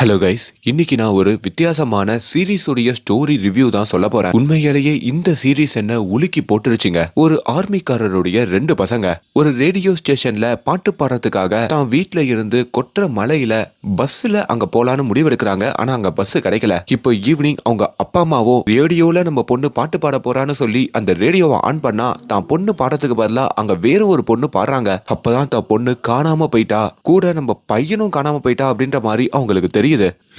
Hello guys, இன்னைக்கு நான் ஒரு வித்தியாசமான சீரீஸ் உடைய ஸ்டோரி ரிவ்யூ தான் சொல்ல போறேன். உண்மையிலேயே இந்த சீரீஸ் என்ன உலுக்கி போட்டுருச்சுங்க. ஒரு ஆர்மிக்காரருடைய ரெண்டு பசங்க ஒரு ரேடியோ ஸ்டேஷன்ல பாட்டு பாடுறதுக்காக தான் வீட்ல இருந்து கொற்ற மலையில பஸ்ல அங்க போலான்னு முடிவெடுக்கிறாங்க. ஆனா அங்க பஸ் கிடைக்கல. இப்போ ஈவினிங் அவங்க அப்பா அம்மாவும் ரேடியோல நம்ம பொண்ணு பாட்டு பாட போறான்னு சொல்லி அந்த ரேடியோவை ஆன் பண்ணா தான் பொண்ணு பாடுறதுக்கு பதிலா அங்க வேற ஒரு பொண்ணு பாடுறாங்க. அப்பதான் தான் பொண்ணு காணாம போயிட்டா, கூட நம்ம பையனும் காணாம போயிட்டா அப்படின்ற மாதிரி அவங்களுக்கு தெரியுது.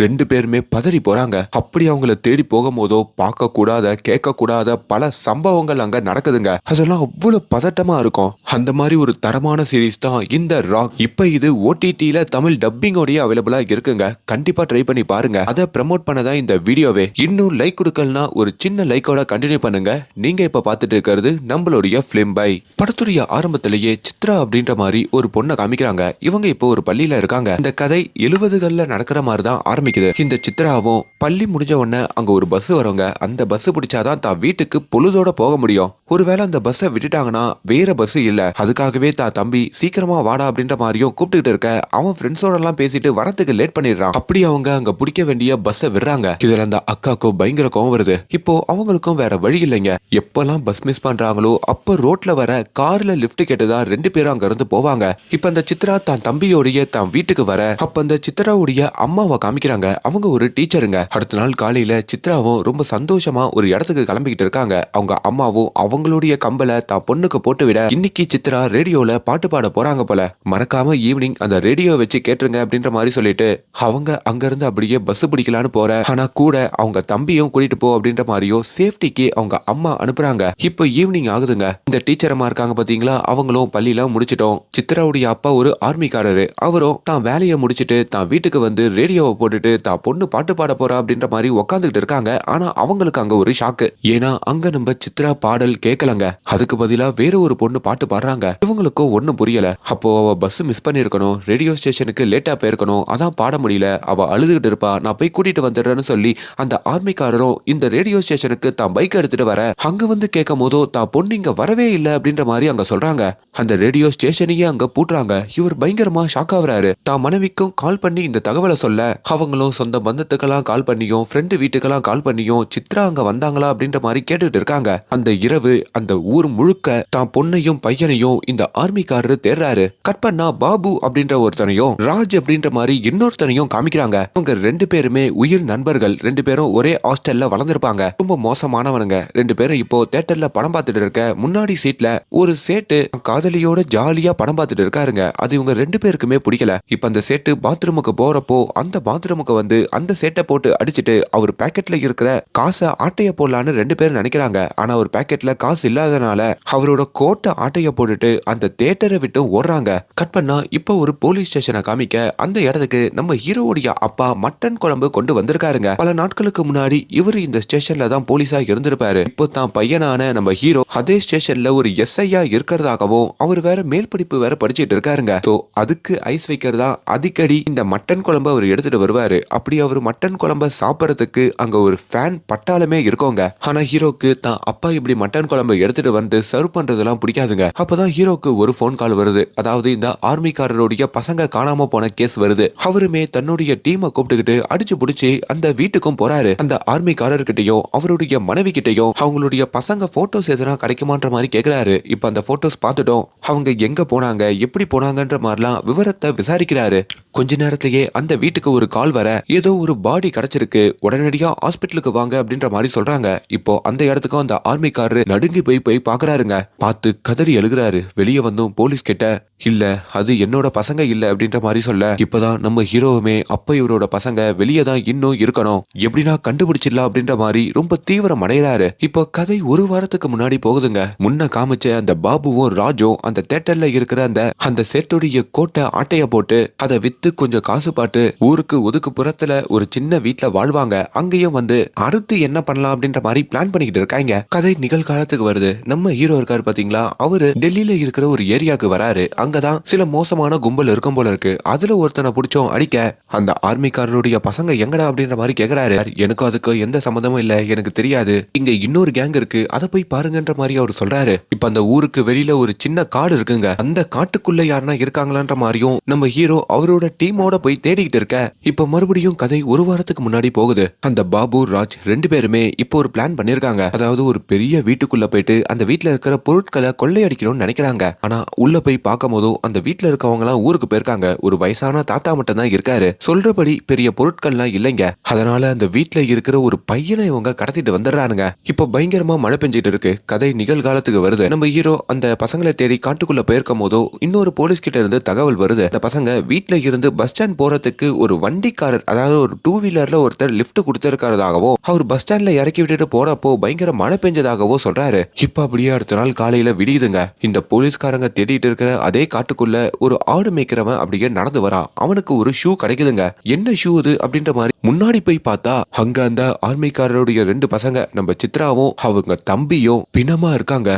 ரெண்டு பேருமே பதறி போறாங்க. அப்படி அவங்கள தேடி போகும்போதோ பார்க்க கூடாத கேட்க கூடாத பல சம்பவங்கள் அங்க நடக்குதுங்க. அதெல்லாம் அவ்வளவு பதட்டமா இருக்கும். அந்த மாதிரி ஒரு தரமான சீரீஸ் தான் இந்த ராக். இப்ப இது OTT-ல தமிழ் டப்பிங்கோடய அவைலபிளா இருக்குங்க. கண்டிப்பா ட்ரை பண்ணி பாருங்க. அதை ப்ரமோட் பண்ணதான் இந்த வீடியோவே. இன்னும் லைக் கொடுக்கலனா ஒரு சின்ன லைக்கோட கண்டினியூ பண்ணுங்க. நீங்க இப்ப பார்த்துட்டு இருக்கிறது நம்மளுடைய ஃபிலிம் பை. படத்துடைய ஆரம்பத்திலேயே சித்ரா அப்படின்ற மாதிரி ஒரு பொண்ணை காமிக்கிறாங்க. இவங்க இப்போ ஒரு பள்ளியில இருக்காங்க. இந்த கதை 70களில் நடக்கிற மாதிரி தான் ஆரம்பிக்குது. இந்த சித்ராவும் பள்ளி முடிஞ்ச உடனே அங்க ஒரு பஸ் வருங்க. அந்த பஸ் பிடிச்சாதான் தான் வீட்டுக்கு பொழுதோட போக முடியும். ஒருவேளை அந்த பஸ்ஸை விட்டுட்டாங்கன்னா வேற பஸ் இல்ல. அதுக்காகவே தான் தம்பி சீக்கிரமா வாடா அப்படின்ற மாதிரியும் கூப்பிட்டுட்டு இருக்க. அவன் ஃப்ரெண்ட்ஸோட எல்லாம் பேசிட்டு வரத்துக்கு லேட் பண்ணிடுறான். அப்படி அவங்க அங்க பிடிக்க வேண்டிய பஸ்ஸை விடுறாங்க. இதுல அந்த அக்காக்கும் பயங்கர கோவம் வருது. இப்போ அவங்களுக்கும் வேற வழி இல்லைங்க. எப்பெல்லாம் பஸ் மிஸ் பண்றாங்களோ அப்ப ரோட்ல வர கார்ல லிப்ட் கேட்டுதான் ரெண்டு பேரும் அங்க இருந்து போவாங்க. இப்ப அந்த சித்ரா தான் தம்பியோடைய தான் வீட்டுக்கு வர அப்ப அந்த சித்ராவுடைய அம்மாவை காமிக்கிறாங்க. அவங்க ஒரு டீச்சருங்க. அடுத்த நாள் காலையில சித்ராவும் ரொம்ப சந்தோஷமா ஒரு இடத்துக்கு கிளம்பிக்கிட்டு இருக்காங்க. அவங்க அம்மாவும் அவங்களுடைய கம்பலை தான் பொண்ணுக்கு போட்டு விட இன்னைக்கு சித்ரா ரேடியோல பாட்டு பாட போறாங்க போல. மறக்காம ஈவினிங் அந்த ரேடியோ வச்சு கேட்டுருங்க அப்படின்ற மாதிரி சொல்லிட்டு அவங்க அங்க இருந்து அப்படியே பஸ் பிடிக்கலான்னு போற. ஆனா கூட அவங்க தம்பியும் கூட்டிட்டு போ அப்படின்ற மாதிரியும் சேஃப்டிக்கு அவங்க அம்மா அனுப்புறாங்க. இப்போ ஈவினிங் ஆகுதுங்க. இந்த டீச்சர் அம்மா இருக்காங்க பாத்தீங்களா, அவங்களும் பள்ளியெல்லாம் முடிச்சிட்டோம். சித்ராவுடைய அப்பா ஒரு ஆர்மிக்காரரு. அவரும் தான் வேலையை முடிச்சிட்டு தான் வீட்டுக்கு வந்து ரேடியோவை போட்டுட்டு தான் பொண்ணு பாட்டு பாட போறா அப்படின்ற மாதிரி உட்காந்துக்கிட்டு இருக்காங்க. ஆனா அவங்களுக்கு அங்க ஒரு ஷாக்கு. ஏன்னா அங்க நம்ம சித்ரா பாடல் கேட்கலங்க. அதுக்கு பதிலா வேற ஒரு பொண்ணு பாட்டு பாடுறாங்க. இவங்களுக்கும் ஒண்ணும் புரியல. அப்போ அவ பஸ் மிஸ் பண்ணிருக்கணும், ரேடியோ ஸ்டேஷனுக்கு லேட்டா போயிருக்கணும், அதான் பாட முடியல. அவ அழுதுகிட்டு இருப்பா, நான் போய் கூட்டிட்டு வந்துடுறேன்னு சொல்லி அந்த ஆர்மிக்காரரும் இந்த ரேடியோ ஸ்டேஷனுக்கு தான் பைக் எடுத்துட்டு வர அங்க வந்து கேட்கும் போதோ தான் பொண்ணு இங்க வரவே இல்லை அப்படின்ற மாதிரி அங்க சொல்றாங்க. அந்த ரேடியோ ஸ்டேஷனையே அங்க பூட்டுறாங்க. இவர் பயங்கரமா ஷாக் ஆகுறாரு. தான் மனைவிக்கும் கால் பண்ணி இந்த தகவலை சொல்ல அவங்களும் சொந்த பந்தத்துக்கெல்லாம் கால் பண்ணியும் ஃப்ரெண்டு வீட்டுக்கெல்லாம் கால் பண்ணியும் சித்ரா அங்க வந்தாங்களா அப்படின்ற மாதிரி கேட்டுட்டு இருக்காங்க. அந்த இரவு அந்த ஊர் முழுக்க தான் பொண்ணையும் பையனையும் இந்த ஆர்மிக்காரரு தேடுறாரு. கட் பண்ணா பாபு அப்படின்ற ஒருத்தனையும் ராஜ் அப்படின்ற மாதிரி இன்னொருத்தனையும் காமிக்கிறாங்க. அவங்க ரெண்டு பேருமே உயிர் நண்பர்கள். ரெண்டு பேரும் ஒரே ஹாஸ்டல்ல வளர்ந்துருப்பாங்க. ரொம்ப மோசமானவனுங்க. ரெண்டு பேரும் இப்போ தியேட்டர்ல படம் பார்த்துட்டு இருக்க முன்னாடி சீட்ல ஒரு சேட்டு காதலியோட ஜாலியா படம் பார்த்துட்டு இருக்காருங்க. அது இவங்க ரெண்டு பேருக்குமே பிடிக்கல. இப்ப அந்த சேட்டு பாத்ரூமுக்கு போறப்போ அந்த பாத்ரூமுக்கு வந்து அந்த சேட்டை போட்டு அடிச்சுட்டு அவர் பாக்கெட்ல இருக்கிற காசை ஆட்டைய போடலான்னு ரெண்டு பேரும் நினைக்கிறாங்க. ஆனா ஒரு பாக்கெட்ல காசு இல்லாதனால அவரோட கோட்டை ஆட்டைய போட்டுட்டு அந்த தியேட்டரை விட்டு ஓடுறாங்க. கட் பண்ணா இப்ப ஒரு போலீஸ் ஸ்டேஷனை காமிக்க அந்த இடத்துக்கு நம்ம ஹீரோவுடைய அப்பா மட்டன் குழம்பு கொண்டு வந்திருக்காருங்க. பல நாட்களுக்கு முன்னாடி இவர் இந்த ஸ்டேஷன்ல தான் போலீஸா இருந்திருப்பாரு. இப்போ தான் பையனான நம்ம ஹீரோ அதே ஸ்டேஷன்ல ஒரு SI-யா இருக்கிறதாகவும் அவர் வேற மேல் படிப்பு வேற படிச்சுட்டு இருக்காருங்க. சோ அதுக்கு ஐஸ் வைக்கிறதா அடிக்கடி இந்த மட்டன் குழம்பு அவர் எடுத்துட்டு வருவாரு. அப்படி அவர் மட்டன் குழம்ப சாப்பிடறதுக்கு அங்க ஒரு ஃபேன் பட்டாலுமே இருக்கோங்க. ஆனா ஹீரோக்கு தான் அப்பா இப்படி மட்டன் குழம்பு எடுத்துட்டு வந்து சர்வ் பண்றதெல்லாம் பிடிக்காதுங்க. அப்பதான் ஹீரோக்கு ஒரு போன் கால் வருது. அதாவது இந்த ஆர்மிக்காரருடைய பசங்க காணாம போன கேஸ் வருது. அவருமே தன்னுடைய டீமை கூப்பிட்டுக்கிட்டு அடிச்சு புடிச்சு அந்த வீட்டுக்கும் போறாரு. அந்த ஆர்மிக்காரர்கிட்டையும் அவருடைய மனைவி கிட்டையும் அவங்களுடைய பசங்க போட்டோஸ் எதனா கிடைக்குமான்ற மாதிரி கேக்குறாரு. இப்ப அந்த போட்டோஸ் பார்த்துட்டோம். அவங்க எங்க போனாங்க எப்படி போனாங்கன்ற மாதிரிலாம் விவரத்தை விசாரிக்கிறாரு. கொஞ்ச நேரத்திலேயே அந்த வீட்டுக்கு ஒரு கால் வர ஏதோ ஒரு பாடி கிடைச்சிருக்கு, உடனடியா ஹாஸ்பிட்டலுக்கு வாங்க அப்படின்ற மாதிரி சொல்றாங்க. இப்போ அந்த இடத்துக்கும் அந்த ஆர்மிக்காரரு நடுங்கி போய் பாக்குறாருங்க. பார்த்து கதறி எழுகிறாரு. வெளியே வந்தும் போலீஸ் கிட்ட இல்ல அது என்னோட பசங்க இல்ல அப்படின்ற மாதிரி சொல்ல இப்பதான் நம்ம ஹீரோவுமே அப்ப இவரோட பசங்க வெளியே தான் இன்னும் இருக்கணும், எப்படின்னா கண்டுபிடிச்சிடலாம் அப்படின்ற மாதிரி ரொம்ப தீவிரம் அடைகிறாரு. இப்போ கதை ஒரு வாரத்துக்கு முன்னாடி போகுதுங்க. முன்ன காமிச்ச அந்த பாபுவும் ராஜும் அந்த தியேட்டர்ல இருக்கிற அந்த செட்டுடைய கோட்டை ஆட்டைய போட்டு அதை வித்து கொஞ்சம் காசு பாட்டு ஊருக்கு ஒதுக்கு புறத்துல ஒரு சின்ன வீட்டுல வாழ்வாங்க. அங்கேயும் வந்து அடுத்து என்ன பண்ணலாம் அப்படின்ற மாதிரி பிளான் பண்ணிக்கிட்டு இருக்காங்க. கதை நிகழ்காலத்துல நிகழ்காலத்துக்கு வருது. நம்ம ஹீரோ இருக்காரு பாத்தீங்களா, அவரு டெல்லியில இருக்கிற ஒரு ஏரியாக்கு வராரு. அங்கதான் சில மோசமான கும்பல் இருக்கும் போல இருக்கு. அதுல ஒருத்தனை பிடிச்சோம் அடிக்க, அந்த ஆர்மிக்காரருடைய பசங்க எங்கடா அப்படின்ற மாதிரி கேக்குறாரு. எனக்கும் அதுக்கு எந்த சம்மந்தமும் இல்ல, எனக்கு தெரியாது, இங்க இன்னொரு கேங் இருக்கு, அதை போய் பாருங்கன்ற மாதிரி அவர் சொல்றாரு. இப்ப அந்த ஊருக்கு வெளியில ஒரு சின்ன காடு இருக்குங்க, அந்த காட்டுக்குள்ள யாருன்னா இருக்காங்களான்ற மாதிரியும் நம்ம ஹீரோ அவரோட டீமோட போய் தேடிக்கிட்டு இருக்க. இப்ப மறுபடியும் கதை ஒரு வாரத்துக்கு முன்னாடி போகுது. அந்த பாபு ராஜ் ரெண்டு பேருமே இப்போ ஒரு பிளான் பண்ணிருக்காங்க. அதாவது ஒரு பெரிய வீட்டுக்குள்ள போயிட்டு அந்த வீட்டுல இருக்கிற பொருட்களை கொள்ளையடிக்கணும்னு நினைக்கிறாங்க. ஆனா உள்ள போய் பார்க்கும் போதும் அந்த வீட்டுல இருக்கவங்க எல்லாம் ஊருக்கு போயிருக்காங்க. ஒரு வயசான தாத்தா மட்டும் தான் இருக்காரு. சொல்றபடி பெரிய பொருட்கள்லாம் இல்லைங்க. அதனால அந்த வீட்டுல இருக்கிற ஒரு பையனை இவங்க கடத்திட்டு வந்துடுறானுங்க. இப்போ பயங்கரமா மழை பெஞ்சிட்டு இருக்கு. கதை நிகழ்காலத்துக்கு வருது. நம்ம ஹீரோ அந்த பசங்களை தேடி காட்டுக்குள்ள போயிருக்கும் போதோ இன்னொரு போலீஸ் கிட்ட இருந்து தகவல் வருது. அந்த பசங்க வீட்டுல இருந்து பஸ் ஸ்டாண்ட் போறதுக்கு ஒரு வண்டிக்காரர், அதாவது ஒரு 2 வீலர்ல ஒருத்தர் லிப்ட் கொடுத்திருக்கிறதாகவும், அவர் பஸ் ஸ்டாண்ட்ல இறக்கி விட்டுட்டு போறப்போ பயங்கர மழை பெஞ்சதாகவோ சொல்றாரு. இப்ப அப்படியே அடுத்த நாள் காலையில விடியுதுங்க. இந்த போலீஸ்காரங்க தேடிட்டு இருக்கிற அதே காட்டுக்குள்ள ஒரு ஆடு மேய்க்கிறவன் அப்படியே நடந்து வரா. அவனுக்கு ஒரு ஷூ கிடைக்குதுங்க. என்ன ஷூ இது அப்படின்ற மாதிரி முன்னாடி போய் பார்த்தா அங்க அந்த ஆர்மிக்காரருடைய 2 பசங்க, நம்ம சித்ராவும் அவங்க தம்பியும் பிணமா இருக்காங்க.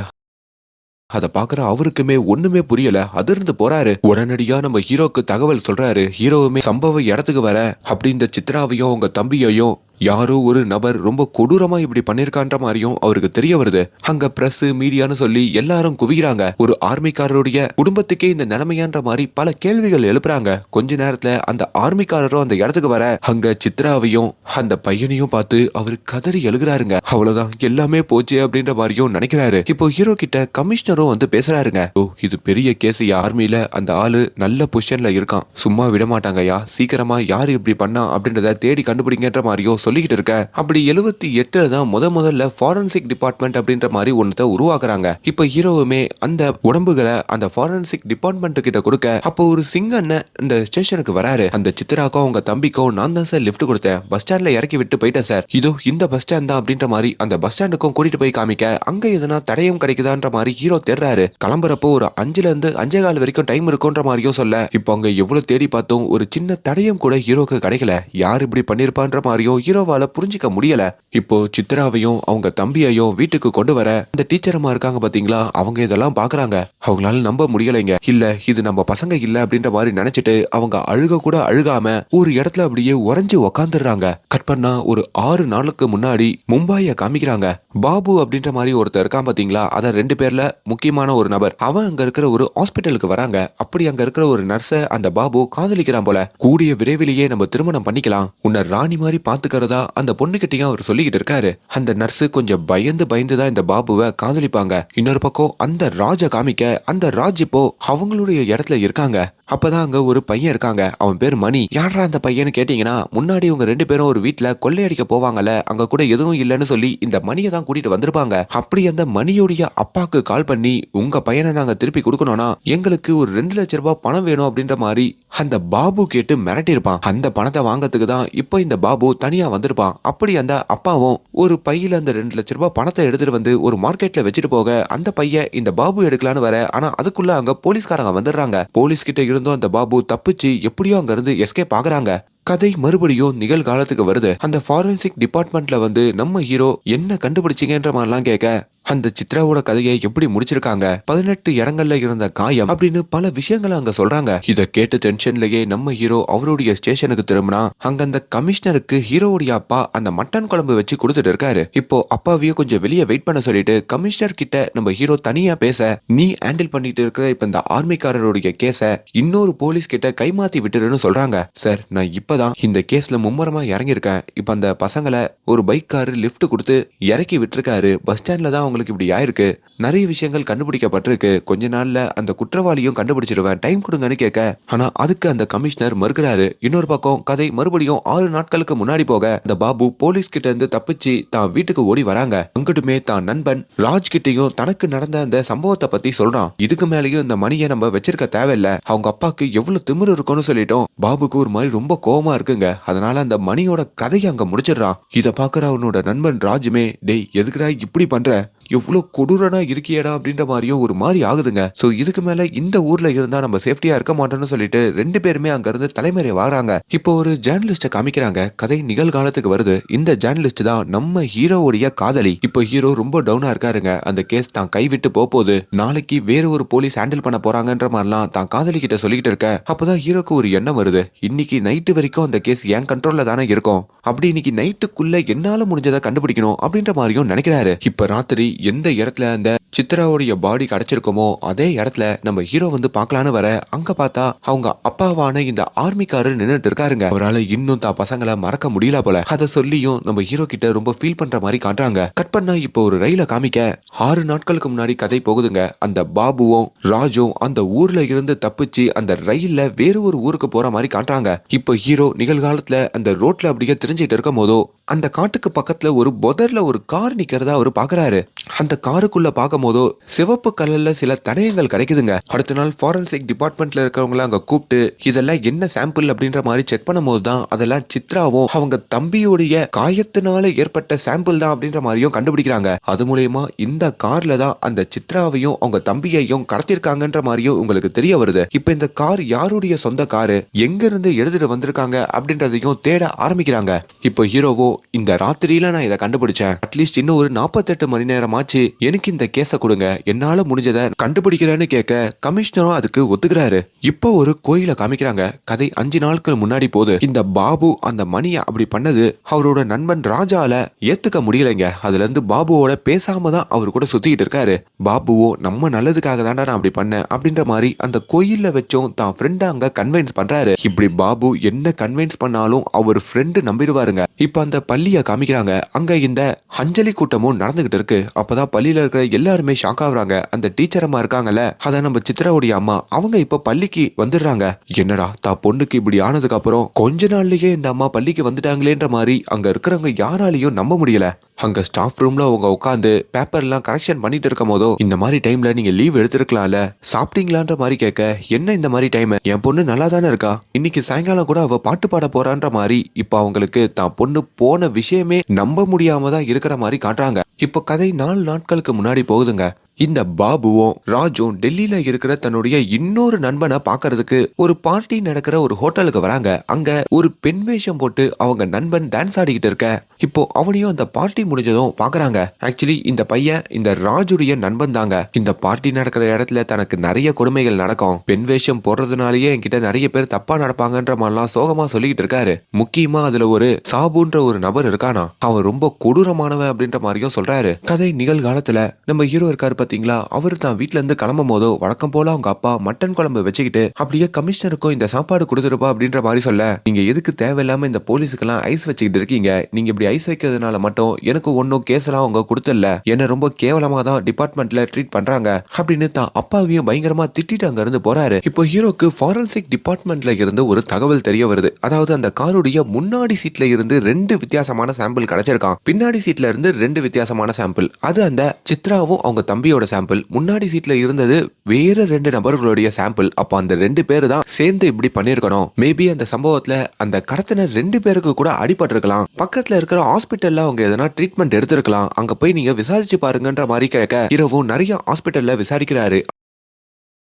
அத பாக்குற அவருக்குமே ஒண்ணுமே புரியல. அதிர்ந்து போறாரு. உடனடியா நம்ம ஹீரோக்கு தகவல் சொல்றாரு. ஹீரோவுமே சம்பவ இடத்துக்கு வர அப்படி இந்த சித்ராவையும் உங்க தம்பியையும் யாரோ ஒரு நபர் ரொம்ப கொடூரமா இப்படி பண்ணிருக்கான்ற மாதிரியும் அவருக்கு தெரிய வருது. அங்க பிரஸ் மீடியான்னு சொல்லி எல்லாரும் குவிக்கிறாங்க. ஒரு ஆர்மிக்காரருடைய குடும்பத்துக்கே இந்த நிலைமையான்ற மாதிரி பல கேள்விகள் எழுப்புறாங்க. கொஞ்ச நேரத்துல அந்த ஆர்மிக்காரரும் அந்த இடத்துக்கு வர அங்க சித்ராவையும் அந்த பையனையும் பார்த்து அவரு கதறி எழுகிறாருங்க. அவ்வளவுதான், எல்லாமே போச்சு அப்படின்ற மாதிரியும் நினைக்கிறாரு. இப்போ ஹீரோ கிட்ட கமிஷனரும் வந்து பேசுறாருங்க. ஓ, இது பெரிய கேஸ், ஆர்மியில அந்த ஆளு நல்ல பொசிஷன்ல இருக்கான், சும்மா விட மாட்டாங்கயா, சீக்கிரமா யாரு இப்படி பண்ணா அப்படின்றத தேடி கண்டுபிடிங்கன்ற மாதிரியும் சொல்லிக்கிட்டு இருக்க. அப்படி 78 தான் முதல்ல ஃபாரன்சிக் டிபார்ட்மெண்ட் அப்படின்ற மாதிரி ஒன்னத்தை உருவாக்குறாங்க. இப்ப ஹீரோவுமே அந்த உடம்புகளை அந்த ஃபாரன்சிக் டிபார்ட்மெண்ட் கிட்ட கொடுக்க, அப்போ ஒரு சிங்கண்ண இந்த ஸ்டேஷனுக்கு வராரு. அந்த சித்ராக்கும் அவங்க தம்பிக்கும் நான் தான் சார் லிஃப்ட் கொடுத்தேன், பஸ் ஸ்டாண்ட்ல இறக்கி விட்டு போயிட்டேன் சார், இதோ இந்த பஸ் ஸ்டாண்ட் தான் அப்படின்ற மாதிரி அந்த பஸ் ஸ்டாண்டுக்கும் கூட்டிட்டு போய் காமிக்க, அங்க எதனா தடயம் கிடைக்குதான்ற மாதிரி ஹீரோ தேடுறாரு. கிளம்புறப்போ ஒரு 5ல இருந்து 5:15 வரைக்கும் டைம் இருக்குன்ற மாதிரியும் சொல்ல, இப்போ அங்க எவ்வளவு தேடி பார்த்தோம் ஒரு சின்ன தடயம் கூட ஹீரோக்கு கிடைக்கல. யார் இப்படி பண்ணிருப்பான்ற மாதிரியும் ஹீரோவால புரிஞ்சிக்க முடியல. இப்போ சித்ராவையும் அவங்க தம்பியையும் வீட்டுக்கு கொண்டு வர அந்த டீச்சரமா இருக்காங்க பாத்தீங்களா, அவங்க இதெல்லாம் பாக்குறாங்க. அவங்களால நம்ப முடியலைங்க. இல்ல இது நம்ம பசங்க இல்ல அப்படின்ற மாதிரி நினைச்சிட்டு அவங்க அழுக கூட அழுகாம ஒரு இடத்துல அப்படியே உறைஞ்சு உக்காந்துடுறாங்க. கட் பண்ணா ஒரு 6 நாளுக்கு முன்னாடி மும்பாய காமிக்கிறாங்க. பாபு அப்படின்ற மாதிரி ஒருத்தர் இருக்கான் பாத்தீங்களா, அத 2 பேர்ல முக்கியமான ஒரு நபர். அவன் அங்க இருக்கிற ஒரு ஹாஸ்பிட்டலுக்கு வராங்க. அப்படி அங்க இருக்கிற ஒரு நர்ஸ அந்த பாபு காதலிக்கிறான் போல. கூடிய விரைவிலேயே நம்ம திருமணம் பண்ணிக்கலாம், உன்னை ராணி மாதிரி பாத்துக்கிறதா அந்த பொண்ணுகிட்டையும் அவர் சொல்லிக்கிட்டு இருக்காரு. அந்த நர்ஸ் கொஞ்சம் பயந்து தான் இந்த பாபுவை காதலிப்பாங்க. இன்னொரு பக்கம் அந்த ராஜ காமிக்க, அந்த ராஜ் இப்போ அவங்களுடைய இடத்துல இருக்காங்க. அப்பதான் அங்க ஒரு பையன் இருக்காங்க, அவன் பேர் மணி. யாரா அந்த பையன்னு கேட்டீங்கன்னா, முன்னாடி இவங்க 2 பேரும் ஒரு வீட்டுல கொள்ளையடிக்க போவாங்கல்ல, அங்க கூட எதுவும் இல்லைன்னு சொல்லி இந்த மணியை தான் கூட்டிட்டு வந்திருப்பாங்க. அப்படி அந்த மணியோடைய அப்பாக்கு கால் பண்ணி, உங்க பையனை நாங்க திருப்பி கொடுக்கணும்னா எங்களுக்கு ஒரு 2 லட்சம் ரூபாய் பணம் வேணும் அப்படின்ற மாதிரி அந்த பாபு கேட்டு மிரட்டி இருப்பான். அந்த பணத்தை வாங்கறதுக்கு தான் இப்போ இந்த பாபு தனியா வந்திருப்பான். அப்படி அந்த அப்பாவும் ஒரு பையில அந்த 2 லட்சம் ரூபாய் பணத்தை எடுத்துட்டு வந்து ஒரு மார்க்கெட்ல வச்சுட்டு போக, அந்த பையன் இந்த பாபு எடுக்கலான்னு வர, ஆனா அதுக்குள்ள அங்க போலீஸ்காரங்க வந்துடுறாங்க. போலீஸ் கிட்ட இருந்தும் அந்த பாபு தப்பிச்சு எப்படியோ அங்க இருந்து எஸ்கேப் ஆகுறாங்க. கதை மறுபடியும் நிகழ்காலத்துக்கு வருது. அந்த ஃபாரன்சிக் டிபார்ட்மெண்ட்ல வந்து நம்ம ஹீரோ என்ன கண்டுபிடிச்சிங்கன்ற மாதிரிலாம் கேட்க, அந்த சித்ராவோட கதையை எப்படி முடிச்சிருக்காங்க, 18 இடங்கள்ல இருந்த காயம் அப்படின்னு பல விஷயங்களை அங்க சொல்றாங்க. இத கேட்டு டென்ஷன்லயே நம்ம ஹீரோ அவருடைய ஸ்டேஷனுக்கு திரும்பினா, அங்க அந்த கமிஷனருக்கு ஹீரோவுடைய அப்பா அந்த மட்டன் குழம்பு வச்சு கொடுத்துட்டு இருக்காரு. இப்போ அப்பாவையும் கொஞ்சம் வெளியே வெயிட் பண்ண சொல்லிட்டு கமிஷனர் கிட்ட நம்ம ஹீரோ தனியா பேச, நீ ஹேண்டில் பண்ணிட்டு இருக்கிற இப்ப இந்த ஆர்மிக்காரருடைய கேஸ இன்னொரு போலீஸ் கிட்ட கைமாத்தி விட்டுருன்னு சொல்றாங்க. சார், நான் இப்பதான் இந்த கேஸ்ல மும்முரமா இறங்கியிருக்கேன். இப்ப அந்த பசங்களை ஒரு பைக்காரு லிஃப்ட் கொடுத்து இறக்கி விட்டுருக்காரு. பஸ் ஸ்டாண்ட்ல தான் உங்களுக்கு இப்படி ஆயிருக்கு. நிறைய விஷயங்கள் கண்டுபிடிக்கப்பட்டிருக்கு. கொஞ்ச நாள்ல அந்த குற்றவாளியும் கண்டுபிடிச்சிருவேன், டைம் கொடுங்கன்னு கேட்க, ஆனா அதுக்கு அந்த கமிஷனர் மறுக்கிறாரு. இன்னொரு பக்கம் கதை மறுபடியும் 6 நாட்களுக்கு முன்னாடி போக, அந்த பாபு போலீஸ் கிட்ட இருந்து தப்பிச்சு தான் வீட்டுக்கு ஓடி வராங்க. அங்கிட்டுமே தான் நண்பன் ராஜ் கிட்டையும் தனக்கு நடந்த அந்த சம்பவத்தை பத்தி சொல்றான். இதுக்கு மேலேயும் இந்த மணியை நம்ம வச்சிருக்க தேவையில்ல, அவங்க அப்பாக்கு எவ்வளவு திமிரு இருக்கும்னு சொல்லிட்டோம். பாபுக்கு ஒரு மாதிரி ரொம்ப கோவமா இருக்குங்க. அதனால அந்த மணியோட கதையை அங்க முடிச்சிடறான். இத பாக்குற அவனோட நண்பன் ராஜுமே, டேய் எதுக்குடா இப்படி பண்ற, எவ்வளவு கொடூரனா இருக்கியடா அப்படின்ற மாதிரியும் ஒரு மாதிரி ஆகுதுங்க. சோ இதுக்கு மேல இந்த ஊர்ல இருந்தா நம்ம சேஃப்டியா இருக்க மாட்டோம்னு சொல்லிட்டு 2 பேருமே அங்க இருந்து தலைமறை வாராங்க. இப்போ ஒரு ஜேர்னலிஸ்ட காமிக்கிறாங்க. கதை நிகழ்காலத்துக்கு வருது. இந்த ஜேர்னலிஸ்ட் தான் நம்ம ஹீரோவுடைய காதலி. இப்போ ஹீரோ ரொம்ப டவுனா இருக்காருங்க. அந்த கேஸ் தான் கைவிட்டு போகுது. நாளைக்கு வேற ஒரு போலீஸ் ஹேண்டில் பண்ண போறாங்கன்ற மாதிரிலாம் தான் காதலி கிட்ட சொல்லிக்கிட்டு இருக்க. அப்பதான் ஹீரோக்கு ஒரு எண்ணம் வருது. இன்னைக்கு நைட்டு வரைக்கும் அந்த கேஸ் என் கண்ட்ரோல்ல தானே இருக்கும். அப்படி இன்னைக்கு நைட்டுக்குள்ள என்னால முடிஞ்சதை கண்டுபிடிக்கணும் அப்படின்ற மாதிரியும் நினைக்கிறாரு. இப்ப ராத்திரி எந்த இடத்துல அந்த சித்ராவுடைய பாடி கிடைச்சிருக்குமோ அதே இடத்துல நம்ம ஹீரோ வந்து பார்க்கலான்னு வர அங்க பார்த்தா அவங்க அப்பாவான இந்த ஆர்மிக்காரர் நின்னுட்டு இருக்காருங்க. அவரால் இன்னும் தான் பசங்களை மறக்க முடியல போல. அதை சொல்லியும் நம்ம ஹீரோ கிட்ட ரொம்ப ஃபீல் பண்ற மாதிரி காட்டுறாங்க. கட் பண்ணா இப்போ ஒரு ரயில காமிக்க 6 நாட்களுக்கு முன்னாடி கதை போகுதுங்க. அந்த பாபுவும் ராஜும் அந்த ஊர்ல இருந்து தப்பிச்சு அந்த ரயில்ல வேற ஒரு ஊருக்கு போற மாதிரி காட்டுறாங்க. இப்போ ஹீரோ நிகழ்காலத்துல அந்த ரோட்ல அப்படியே தெரிஞ்சிட்டு இருக்கும் போதோ அந்த காட்டுக்கு பக்கத்துல ஒரு புதர்ல ஒரு கார் நிக்கிறதா அவரு பாக்குறாரு. அந்த காருக்குள்ள பார்க்கும் போதோ சிவப்பு கலர்ல சில தடயங்கள் கிடைக்குதுங்க. அடுத்த நாள் ஃபாரன்சிக் டிபார்ட்மெண்ட்ல இருக்கிறவங்கள அங்க கூப்பிட்டு இதெல்லாம் என்ன சாம்பிள் அப்படின்ற மாதிரி செக் பண்ணும் போதுதான் அதெல்லாம் சித்ராவும் அவங்க தம்பியோடைய காயத்தினால ஏற்பட்ட சாம்பிள் தான் அப்படின்ற மாதிரியும் கண்டுபிடிக்கிறாங்க. அது மூலயமா இந்த கார்ல தான் அந்த சித்ராவையும் அவங்க தம்பியையும் கடத்திருக்காங்கன்ற மாதிரியும் உங்களுக்கு தெரிய வருது. இப்ப இந்த கார் யாருடைய சொந்த காரு, எங்க இருந்து எடுத்துட்டு வந்திருக்காங்க அப்படின்றதையும் தேட ஆரம்பிக்கிறாங்க. இப்போ ஹீரோவோ இந்த ராத்திரியில நான் இதை கண்டுபிடிச்சேன். அட்லீஸ்ட் இன்னும் ஒரு 48 மணி நேரமாச்சு எனக்கு இந்த கேஸ கொடுங்க, என்னால முடிஞ்சதை கண்டுபிடிக்கிறேன்னு கேட்க கமிஷனரும் அதுக்கு ஒத்துக்கிறாரு. இப்போ ஒரு கோயில காமிக்கிறாங்க. கதை 5 நாட்கள் முன்னாடி போகுது. இந்த பாபு அந்த மணியை அப்படி பண்ணது அவரோட நண்பன் ராஜால ஏத்துக்க முடியலைங்க. அதுல இருந்து பாபுவோட பேசாம தான் அவர் கூட சுத்திக்கிட்டு இருக்காரு. பாபுவோ நம்ம நல்லதுக்காக தான்டா நான் அப்படி பண்ணேன் அப்படின்ற மாதிரி அந்த கோயில்ல வச்சும் தான் ஃப்ரெண்ட அங்க கன்வின்ஸ் பண்றாரு. இப்படி பாபு என்ன கன்வின்ஸ் பண்ணாலும் அவர் ஃப்ரெண்டு நம்பிடுவாருங்க. இப்ப அந்த பள்ளிய காமிக்கிறாங்க. அங்க இந்த அஞ்சலி கூட்டமும் நடந்துகிட்டு இருக்கு. அப்பதான் பள்ளியில இருக்கிற எல்லாருமே ஷாக் ஆகுறாங்க. அந்த டீச்சர் அம்மா இருக்காங்கல்ல, அத நம்ம சித்ராவுடைய அம்மா, அவங்க இப்ப பள்ளிக்கு வந்துடுறாங்க. என்னடா தான் பொண்ணுக்கு இப்படி ஆனதுக்கு அப்புறம் கொஞ்ச நாள்லயே இந்த அம்மா பள்ளிக்கு வந்துட்டாங்களேன்ற மாதிரி அங்க இருக்கிறவங்க யாராலையும் நம்ப முடியல. அங்க ஸ்டாஃப் ரூம்ல அவங்க உட்காந்து பேப்பர் எல்லாம் கரெக்ஷன் பண்ணிட்டு இருக்கும் போதோ இந்த மாதிரி டைம்ல நீங்க லீவ் எடுத்திருக்கலாம்ல, சாப்பிட்டீங்களான்ற மாதிரி கேட்க, என்ன இந்த மாதிரி டைம், என் பொண்ணு நல்லா தானே இருக்கா, இன்னைக்கு சாயங்காலம் கூட அவ பாட்டு பாட போறான்ற மாதிரி இப்ப அவங்களுக்கு தான் பொண்ணு போன விஷயமே நம்ப முடியாம தான் இருக்கிற மாதிரி காட்டுறாங்க. இப்ப கதை 4 நாட்களுக்கு முன்னாடி போகுதுங்க. இந்த பாபுவும் ராஜும் டெல்லியில இருக்கிற தன்னுடைய இன்னொரு நண்பனை பாக்குறதுக்கு ஒரு பார்ட்டி நடக்கிற ஒரு ஹோட்டலுக்கு வராங்க. அங்க ஒரு பெண் வேஷம் போட்டு அவங்க நண்பன் டான்ஸ் ஆடிக்கிட்டு இருக்க. இப்போ அவனையும் அந்த பார்ட்டி முடிஞ்சதும் பாக்குறாங்க. ஆக்சுவலி இந்த பையன் இந்த ராஜுடைய நண்பன் தாங்க. இந்த பார்ட்டி நடக்கிற இடத்துல தனக்கு நிறைய கொடுமைகள் நடக்கும், பெண் வேஷம் போடுறதுனாலயே என்கிட்ட நிறைய பேர் தப்பா நடப்பாங்கன்ற மாதிரிலாம் சோகமா சொல்லிக்கிட்டு இருக்காரு. முக்கியமா அதுல ஒரு சாபுன்ற ஒரு நபர் இருக்கானா, அவன் ரொம்ப கொடூரமானவன் அப்படின்ற மாதிரியும் சொல்றாரு. கதை நிகழ்காலத்துல நம்ம ஹீரோ இருக்காரு பாத்தீங்களா, அவரு தான் வீட்டுல இருந்து கிளம்பும் போதோ வழக்கம் போல அவங்க அப்பா மட்டன் குழம்பு வச்சுக்கிட்டு அப்படியே கமிஷனருக்கும் இந்த சாப்பாடு கொடுத்துருப்பா அப்படின்ற மாதிரி சொல்ல, நீங்க எதுக்கு தேவையில்லாம இந்த போலீஸுக்கெல்லாம் ஐஸ் வச்சுக்கிட்டு இருக்கீங்க, நீங்க இப்படி ஐஸ் வைக்கிறதுனால மட்டும் எனக்கு ஒன்னும் கேஸ் எல்லாம் அவங்க கொடுத்தல, என்ன ரொம்ப கேவலமா தான் டிபார்ட்மெண்ட்ல ட்ரீட் பண்றாங்க அப்படின்னு தான் அப்பாவையும் பயங்கரமா திட்டிட்டு அங்க இருந்து போறாரு. இப்போ ஹீரோக்கு ஃபாரன்சிக் டிபார்ட்மெண்ட்ல இருந்து ஒரு தகவல் தெரிய வருது. அதாவது அந்த காருடைய முன்னாடி சீட்ல இருந்து 2 வித்தியாசமான சாம்பிள் கிடைச்சிருக்கான், பின்னாடி சீட்ல இருந்து 2 வித்தியாசமான சாம்பிள். அது அந்த சித்ராவும் அவங்க தம்பியோட சாம்பிள். முன்னாடி சீட்ல இருந்தது வேற 2 நபர்களுடைய சாம்பிள். அப்ப அந்த 2 பேரு தான் சேர்ந்து இப்படி பண்ணிருக்கணும். மேபி அந்த சம்பவத்துல அந்த கடத்தின 2 பேருக்கு கூட அடிபட்டிருக்கலாம். பக்கத்துல இருக்கிற ஹாஸ்பிட்டல்ல அவங்க எதனா ட்ரீட்மெண்ட் எடுத்திருக்கலாம். அங்க போய் நீங்க விசாரிச்சு பாருங்கன்ற மாதிரி கேட்க இரவும் நிறைய ஹாஸ்பிட்டல்ல விசாரிக்கிறாரு.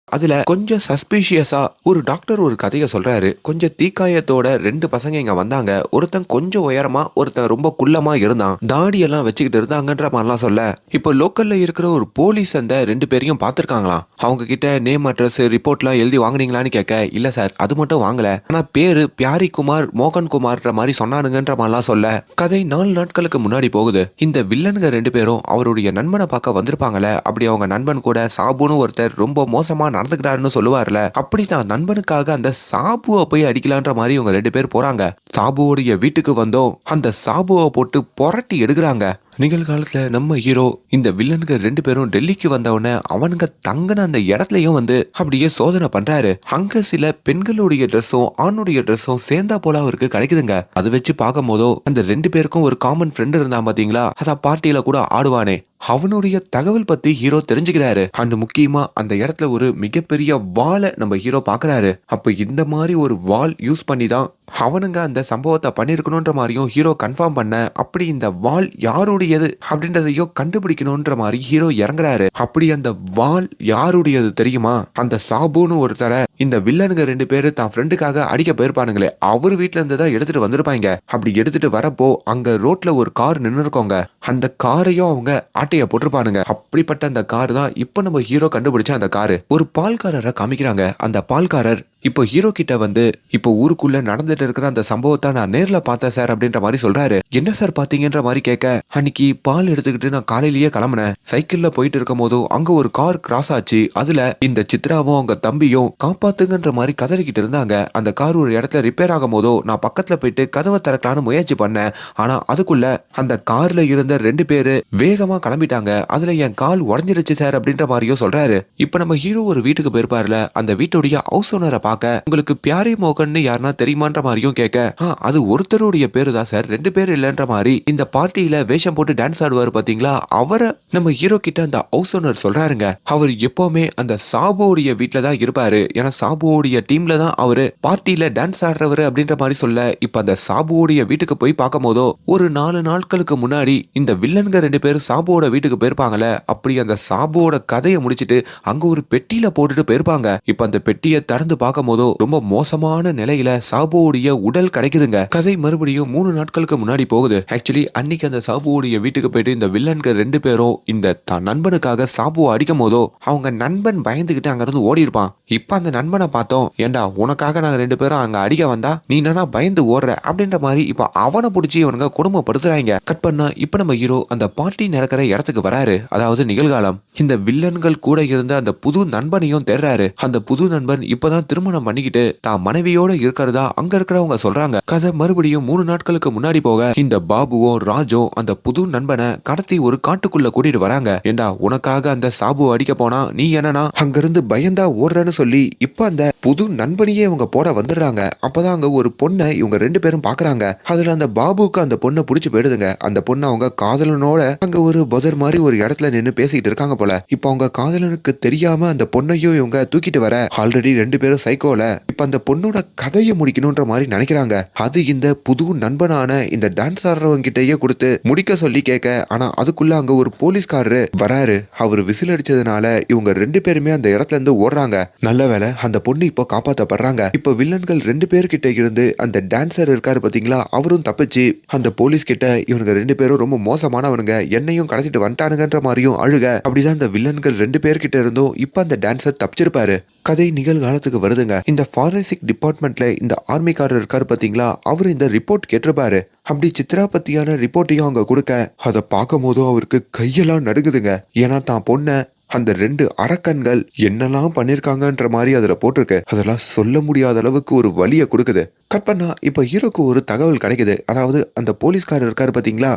அதுல கொஞ்சம் சஸ்பீஷியஸா ஒரு டாக்டர் ஒரு கதையை சொல்றாரு. கொஞ்சம் தீக்காயத்தோட 2 பசங்க இங்க வந்தாங்க. ஒருத்தன் கொஞ்சம் உயரமா, ஒருத்தன் ரொம்ப குள்ளமா இருந்தான், தாடி எல்லாம் வச்சுக்கிட்டு இருந்தாங்கன்ற மாதிரிலாம் சொல்ல, இப்போ லோக்கல்ல இருக்கிற ஒரு போலீஸ் அந்த 2 பேரையும் பார்த்திருக்காங்களாம். அவங்க கிட்ட நேம் அட்ரஸ் ரிப்போர்ட்லாம் எழுதி வாங்குனீங்களான்னு கேட்க, இல்ல சார் அது மட்டும் வாங்கல, ஆனா பேரு பியாரி குமார் மோகன் குமார்ன்ற மாதிரி சொன்னானுங்கன்ற மாதிரிலாம் சொல்ல, கதை 4 நாட்களுக்கு முன்னாடி போகுது. இந்த வில்லனுங்க 2 பேரும் அவருடைய நண்பனை பார்க்க வந்திருப்பாங்கல்ல, அப்படி அவங்க நண்பன் கூட சாபுன்னு ஒருத்தர் ரொம்ப மோசமா நடந்துக்கிறாருன்னு சொல்லுவார்ல, அப்படிதான் நண்பனுக்காக அந்த சாபுவை போய் அடிக்கலான்ற மாதிரி இவங்க 2 பேர் போறாங்க. சாபுவோடைய வீட்டுக்கு வந்தோம் அந்த சாபுவை போட்டு புரட்டி எடுக்கிறாங்க. நிகழ்காலத்துல நம்ம ஹீரோ இந்த வில்லனுக்கு 2 பேரும் டெல்லிக்கு வந்தவொடனே அவனுங்க தங்கின அந்த இடத்துலயும் வந்து அப்படியே சோதனை பண்றாரு. அங்க சில பெண்களுடைய ட்ரெஸ்ஸும் ஆணுடைய ட்ரெஸ்ஸும் சேர்ந்தா போல அவருக்கு கிடைக்குதுங்க. அதை வச்சு பார்க்கும் போதோ அந்த 2 பேருக்கும் ஒரு காமன் ஃப்ரெண்ட் இருந்தா பாத்தீங்களா, அத பார்ட்டியில கூட ஆடுவானே, அவனுடைய தகவல் பத்தி ஹீரோ தெரிஞ்சுக்கிறாரு. அண்ட் முக்கியமா அந்த இடத்துல ஒரு மிகப்பெரிய வாளை நம்ம ஹீரோ பாக்குறாரு. அப்ப இந்த மாதிரி ஒரு வாள் யூஸ் பண்ணி தான் அவனுங்க அந்த சம்பவத்தை பண்ணிருக்கணும்ன்ற மாதிரியும் ஹீரோ கன்ஃபார்ம் பண்ண, அப்படி இந்த வாள் யாருடைய யாருடையது அப்படின்றதையோ கண்டுபிடிக்கணும்ன்ற மாதிரி ஹீரோ இறங்குறாரு. அப்படி அந்த வாள் யாருடையது தெரியுமா? அந்த சாபுன்னு ஒருத்தரை இந்த வில்லனுங்க 2 பேரு தான் ஃப்ரெண்டுக்காக அடிக்க போயிருப்பானுங்களே, அவர் வீட்டுல இருந்து தான் எடுத்துட்டு வந்திருப்பாங்க. அப்படி எடுத்துட்டு வரப்போ அங்க ரோட்ல ஒரு கார் நின்னு இருக்கோங்க. அந்த காரையும் அவங்க ஆட்டைய போட்டிருப்பானுங்க. அப்படிப்பட்ட அந்த கார் தான் இப்ப நம்ம ஹீரோ கண்டுபிடிச்ச அந்த காரு. ஒரு பால்காரரை காமிக்கிறாங்க. அந்த பால்காரர் இப்போ ஹீரோ கிட்ட வந்து இப்போ ஊருக்குள்ள நடந்துட்டு இருக்கிற அந்த சம்பவத்தை நான் நேர்ல பார்த்தேன் சார் அப்படின்ற மாதிரி சொல்றாரு. என்ன சார் பாத்தீங்கன்ற மாதிரி கேட்க, அன்னைக்கு பால் எடுத்துக்கிட்டு நான் காலையிலேயே கிளம்புனேன். சைக்கிள்ல போயிட்டு இருக்கும் போதும் அங்க ஒரு கார் கிராஸ் ஆச்சு. அதுல இந்த சித்ராவும் அவங்க தம்பியும் காப்பாத்துங்கன்ற மாதிரி கதறிக்கிட்டு இருந்தாங்க. அந்த கார் ஒரு இடத்துல ரிப்பேர் ஆகும் போதோ நான் பக்கத்துல போயிட்டு கதவை திறக்கலான்னு முயற்சி பண்ணேன். ஆனா அதுக்குள்ள அந்த கார்ல இருந்த 2 பேரு வேகமா கிளம்பிட்டாங்க. அதுல என் கால் உடஞ்சிருச்சு சார் அப்படின்ற மாதிரியும் சொல்றாரு. இப்ப நம்ம ஹீரோ ஒரு வீட்டுக்கு போயிருப்பாருல, அந்த வீட்டுடைய ஹவுஸ் ஓனரை பார்க்க, உங்களுக்கு பியாரே மோகன்னு யாருன்னா தெரியுமான்ற மாதிரியும் கேட்க, அது ஒருத்தருடைய பேரு தான் சார், 2 பேர் இல்லன்ற மாதிரி இந்த பார்ட்டியில வேஷம் போட்டு டான்ஸ் ஆடுவாரு பாத்தீங்களா, அவரை நம்ம ஹீரோ கிட்ட அந்த ஹவுஸ் ஓனர் சொல்றாருங்க. அவர் எப்பவுமே அந்த சாபுவோடைய வீட்டுல தான் இருப்பாரு. ஏன்னா சாபுவோடைய டீம்ல தான் அவரு பார்ட்டியில டான்ஸ் ஆடுறவரு அப்படின்ற மாதிரி சொல்ல, இப்ப அந்த சாபுவோடைய வீட்டுக்கு போய் பார்க்கும் போதோ ஒரு 4 நாட்களுக்கு முன்னாடி இந்த வில்லன்க 2 பேரும் சாபுவோட வீட்டுக்கு போயிருப்பாங்கல்ல, அப்படி அந்த சாபுவோட கதையை முடிச்சிட்டு அங்க ஒரு பெட்டியில போட்டுட்டு போயிருப்பாங்க. இப்ப அந்த பெட்டியை திறந்து பார்க்கும் போதோ ரொம்ப மோசமான நிலையில சாபுவோடைய உடல் கிடைக்குதுங்க. கதை மறுபடியும் 3 நாட்களுக்கு முன்னாடி போகுது. ஆக்சுவலி அன்னைக்கு அந்த சாபுவோடைய வீட்டுக்கு போயிட்டு இந்த வில்லன்க 2 பேரும் இந்த நண்பனுக்காக சாபுவை அடிக்கும் போதோ அவங்க நண்பன் பயந்துகிட்டு அங்க இருந்து ஓடி இருப்பான். இப்ப அந்த நண்பனை பார்த்தோம், ஏண்டா உனக்காக நாங்க 2 பேரும் அங்க அடிக்க வந்தா நீ என்னன்னா பயந்து ஓடுற அப்படின்ற மாதிரி இப்ப அவனை பிடிச்சி இவனுங்க குடும்பப்படுத்துறாங்க. கட் பண்ணா இப்ப நம்ம ஹீரோ அந்த பார்ட்டி நடக்கிற இடத்துக்கு வராரு. அதாவது நிகழ்காலம். இந்த வில்லன்கள் கூட இருந்த அந்த புது நண்பனையும் தேடுறாரு. அந்த புது நண்பன் இப்பதான் திருமணம் பண்ணிக்கிட்டு தான் மனைவியோட இருக்கிறதா அங்க இருக்கிறவங்க சொல்றாங்க. கதை மறுபடியும் 3 நாட்களுக்கு முன்னாடி போக இந்த பாபுவும் ராஜும் அந்த புது நண்பனை கடத்தி ஒரு காட்டுக்குள்ள கூட்டிட்டு வராங்க. ஏண்டா உனக்காக அந்த சாபு அடிக்க போனா நீ என்னன்னா அங்கிருந்து பயந்தா ஓடுறன்னு சொல்லி இப்ப அந்த புது நண்பனையே இவங்க போட வந்துடுறாங்க. அப்பதான் அங்க ஒரு பொண்ணை இவங்க 2 பேரும் பாக்குறாங்க. அதுல அந்த பாபுக்கு அந்த பொண்ணை புடிச்சு போயிடுதுங்க. அந்த பொண்ணு அவங்க காதலனோட அங்க ஒரு பதர் மாதிரி ஒரு இடத்துல நின்னு பேசிக்கிட்டு இருக்காங்க போல. இப்ப அவங்க காதலனுக்கு தெரியாம அந்த பொண்ணையும் இவங்க தூக்கிட்டு வர ஆல்ரெடி 2 பேரும் சைக்கோல இப்ப அந்த பொண்ணோட கதையை முடிக்கணும்ன்ற மாதிரி நினைக்கிறாங்க. அது இந்த புது நண்பனான இந்த டான்ஸ் ஆடுறவங்க கிட்டயே கொடுத்து முடிக்க சொல்லி கேட்க, ஆனா அதுக்குள்ள அங்க ஒரு போலீஸ்காரரு வராரு. அவரு விசில் அடிச்சதுனால இவங்க 2 பேருமே அந்த இடத்துல இருந்து ஓடுறாங்க. நல்ல வேலை அந்த பொண்ணு இப்போ காப்பாத்தப்படுறாங்க. இப்ப வில்லன்கள் 2 பேர்கிட்ட இருந்து அந்த டான்சர் இருக்காரு பாத்தீங்களா, அவரும் தப்பிச்சு அந்த போலீஸ் கிட்ட இவனுங்க 2 பேரும் ரொம்ப மோசமானவனுங்க, என்னையும் கடத்திட்டு வந்துட்டானுங்கன்ற மாதிரியும் அழுக. அப்படிதான் அந்த வில்லன்கள் 2 பேர்கிட்ட இருந்தும் இப்ப அந்த டான்சர் தப்பிச்சிருப்பாரு. கதை நிகழ்காலத்துக்கு வருதுங்க. இந்த ஃபாரன்சிக் டிபார்ட்மெண்ட்ல இந்த ஆர்மிக்காரர் இருக்காரு பாத்தீங்களா, அவர் இந்த ரிப்போர்ட் கேட்டிருப்பாரு. அப்படி சித்ரா பத்தியான ரிப்போர்ட்டையும் அவங்க கொடுக்க, அதை பார்க்கும் போதும் அவருக்கு கையெல்லாம் நடுங்குதுங்க. ஏன்னா தான் பொண்ண அந்த 2 அரக்கன்கள் என்னெல்லாம் பண்ணிருக்காங்கன்ற மாதிரி அதுல போட்டிருக்கு. அதெல்லாம் சொல்ல முடியாத அளவுக்கு ஒரு வலியை கொடுக்குது. கட் பண்ணா இப்ப ஹீரோக்கு ஒரு தகவல் கிடைக்குது. அதாவது அந்த போலீஸ்காரர் இருக்காரு பாத்தீங்களா,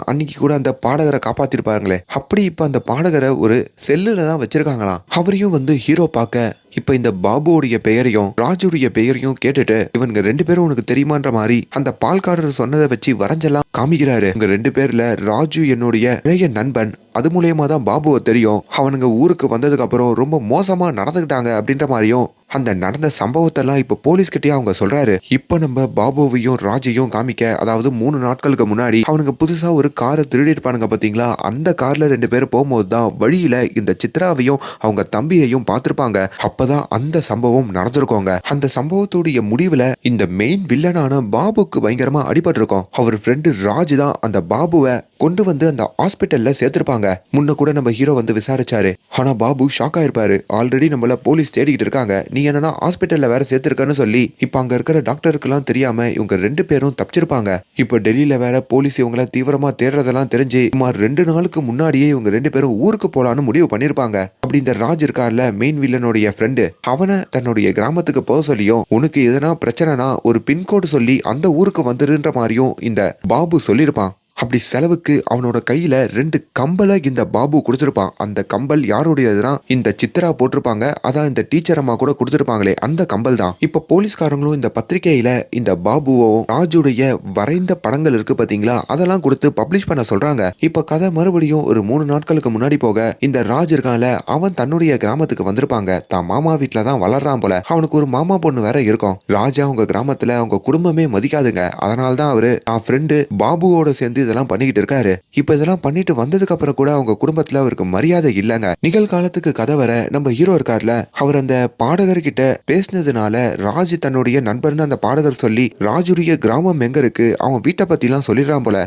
அன்னைக்கு கூட அந்த பாடகரை காப்பாத்திருப்பாங்களே, அப்படி இப்ப அந்த பாடகரை ஒரு செல்லுல தான் வச்சிருக்காங்களாம். அவரையும் வந்து ஹீரோ பார்க்க இப்ப இந்த பாபுவோடைய பெயரையும் ராஜுடைய பெயரையும் கேட்டுட்டு இவனுங்க 2 பேரும் உனக்கு தெரியுமான்ற மாதிரி அந்த பால்காரர் சொன்னதை வச்சு வரைஞ்செல்லாம் காமிக்கிறாரு. இவங்க 2 பேர்ல ராஜு என்னுடைய பழைய நண்பன், அது மூலியமா தான் பாபுவை தெரியும். அவனுங்க ஊருக்கு வந்ததுக்கு அப்புறம் ரொம்ப மோசமா நடந்துக்கிட்டாங்க அப்படின்ற மாதிரியும் அந்த நடந்த சம்பவத்தெல்லாம் இப்ப போலீஸ் கிட்டே அவங்க சொல்றாரு. இப்ப நம்ம பாபுவையும் ராஜையும் காமிக்க, அதாவது 3 நாட்களுக்கு முன்னாடி அவனுங்க புதுசா ஒரு காரை திருடிருப்பானுங்க பாத்தீங்களா, அந்த கார்ல 2 பேரும் போகும்போது தான் வழியில இந்த சித்ராவையும் அவங்க தம்பியையும் பார்த்திருப்பாங்க. அப்பதான் அந்த சம்பவம் நடந்திருக்கோங்க. அந்த சம்பவத்துடைய முடிவுல இந்த மெயின் வில்லனான பாபுக்கு பயங்கரமா அடிபட்டிருக்கும். அவர் ஃப்ரெண்டு ராஜ் தான் அந்த பாபுவை கொண்டு வந்து அந்த ஹாஸ்பிட்டல்ல சேர்த்திருப்பாங்க. முன்ன கூட நம்ம ஹீரோ வந்து விசாரிச்சாரு. ஆனா பாபு ஷாக் ஆயிருப்பாரு. ஆல்ரெடி நம்மள போலீஸ் தேடிக்கிட்டு இருக்காங்க, நீ என்னன்னா ஹாஸ்பிட்டல்ல வேற சேர்த்திருக்கன்னு சொல்லி இப்ப அங்க இருக்கிற டாக்டருக்கு எல்லாம் தெரியாம இவங்க 2 பேரும் தப்பிச்சிருப்பாங்க. இப்ப டெல்லியில வேற போலீஸ் இவங்கள தீவிரமா தேடுறதெல்லாம் தெரிஞ்சு சுமார் 2 நாளுக்கு முன்னாடியே இவங்க 2 பேரும் ஊருக்கு போலான்னு முடிவு பண்ணிருப்பாங்க. அப்படி இந்த ராஜ் இருக்கார்ல மெயின் வில்லனுடைய ஃப்ரெண்டு, அவனை தன்னுடைய கிராமத்துக்கு போக சொல்லியும் உனக்கு எதனா பிரச்சனைனா ஒரு பின்கோடு சொல்லி அந்த ஊருக்கு வந்துருன்ற மாதிரியும் இந்த பாபு சொல்லியிருப்பான். அப்படி செலவுக்கு அவனோட கையில 2 கம்பலை இந்த பாபு கொடுத்திருப்பான். அந்த கம்பல் யாருடையதுன்னா இந்த சித்ரா போட்டிருப்பாங்க. அதான் இந்த டீச்சர் அம்மா கூட கொடுத்திருப்பாங்களே அந்த கம்பல் தான். இப்ப போலீஸ்காரங்களும் இந்த பத்திரிகையில இந்த பாபுவும் ராஜுடைய வரைந்த படங்கள் இருக்கு பாத்தீங்களா, அதெல்லாம் கொடுத்து பப்ளிஷ் பண்ண சொல்றாங்க. இப்ப கதை மறுபடியும் ஒரு 3 நாட்களுக்கு முன்னாடி போக, இந்த ராஜ் இருக்கான்ல அவன் தன்னுடைய கிராமத்துக்கு வந்திருப்பாங்க. தான் மாமா வீட்டுல தான் வளர்றான் போல. அவனுக்கு ஒரு மாமா பொண்ணு வேற இருக்கும். ராஜா அவங்க கிராமத்துல அவங்க குடும்பமே மதிக்காதுங்க. அதனால்தான் அவரு தான் ஃப்ரெண்டு பாபுவோட சேர்ந்து இதெல்லாம் பண்ணிக்கிட்டு இருக்காரு. இப்ப இதெல்லாம் பண்ணிட்டு வந்ததுக்கு அப்புறம் கூட அவங்க குடும்பத்துல அவருக்கு மரியாதை இல்லங்க. நிகழ்காலத்துக்கு கதை வர நம்ம ஹீரோ இருக்கார்ல, அவர் அந்த பாடகர்கிட்ட பேசினதுனால ராஜ் தன்னுடைய நண்பர்னு அந்த பாடகர் சொல்லி ராஜுடைய கிராமம் எங்க இருக்கு, அவன் வீட்டை பத்தி எல்லாம் சொல்லிடுறான் போல.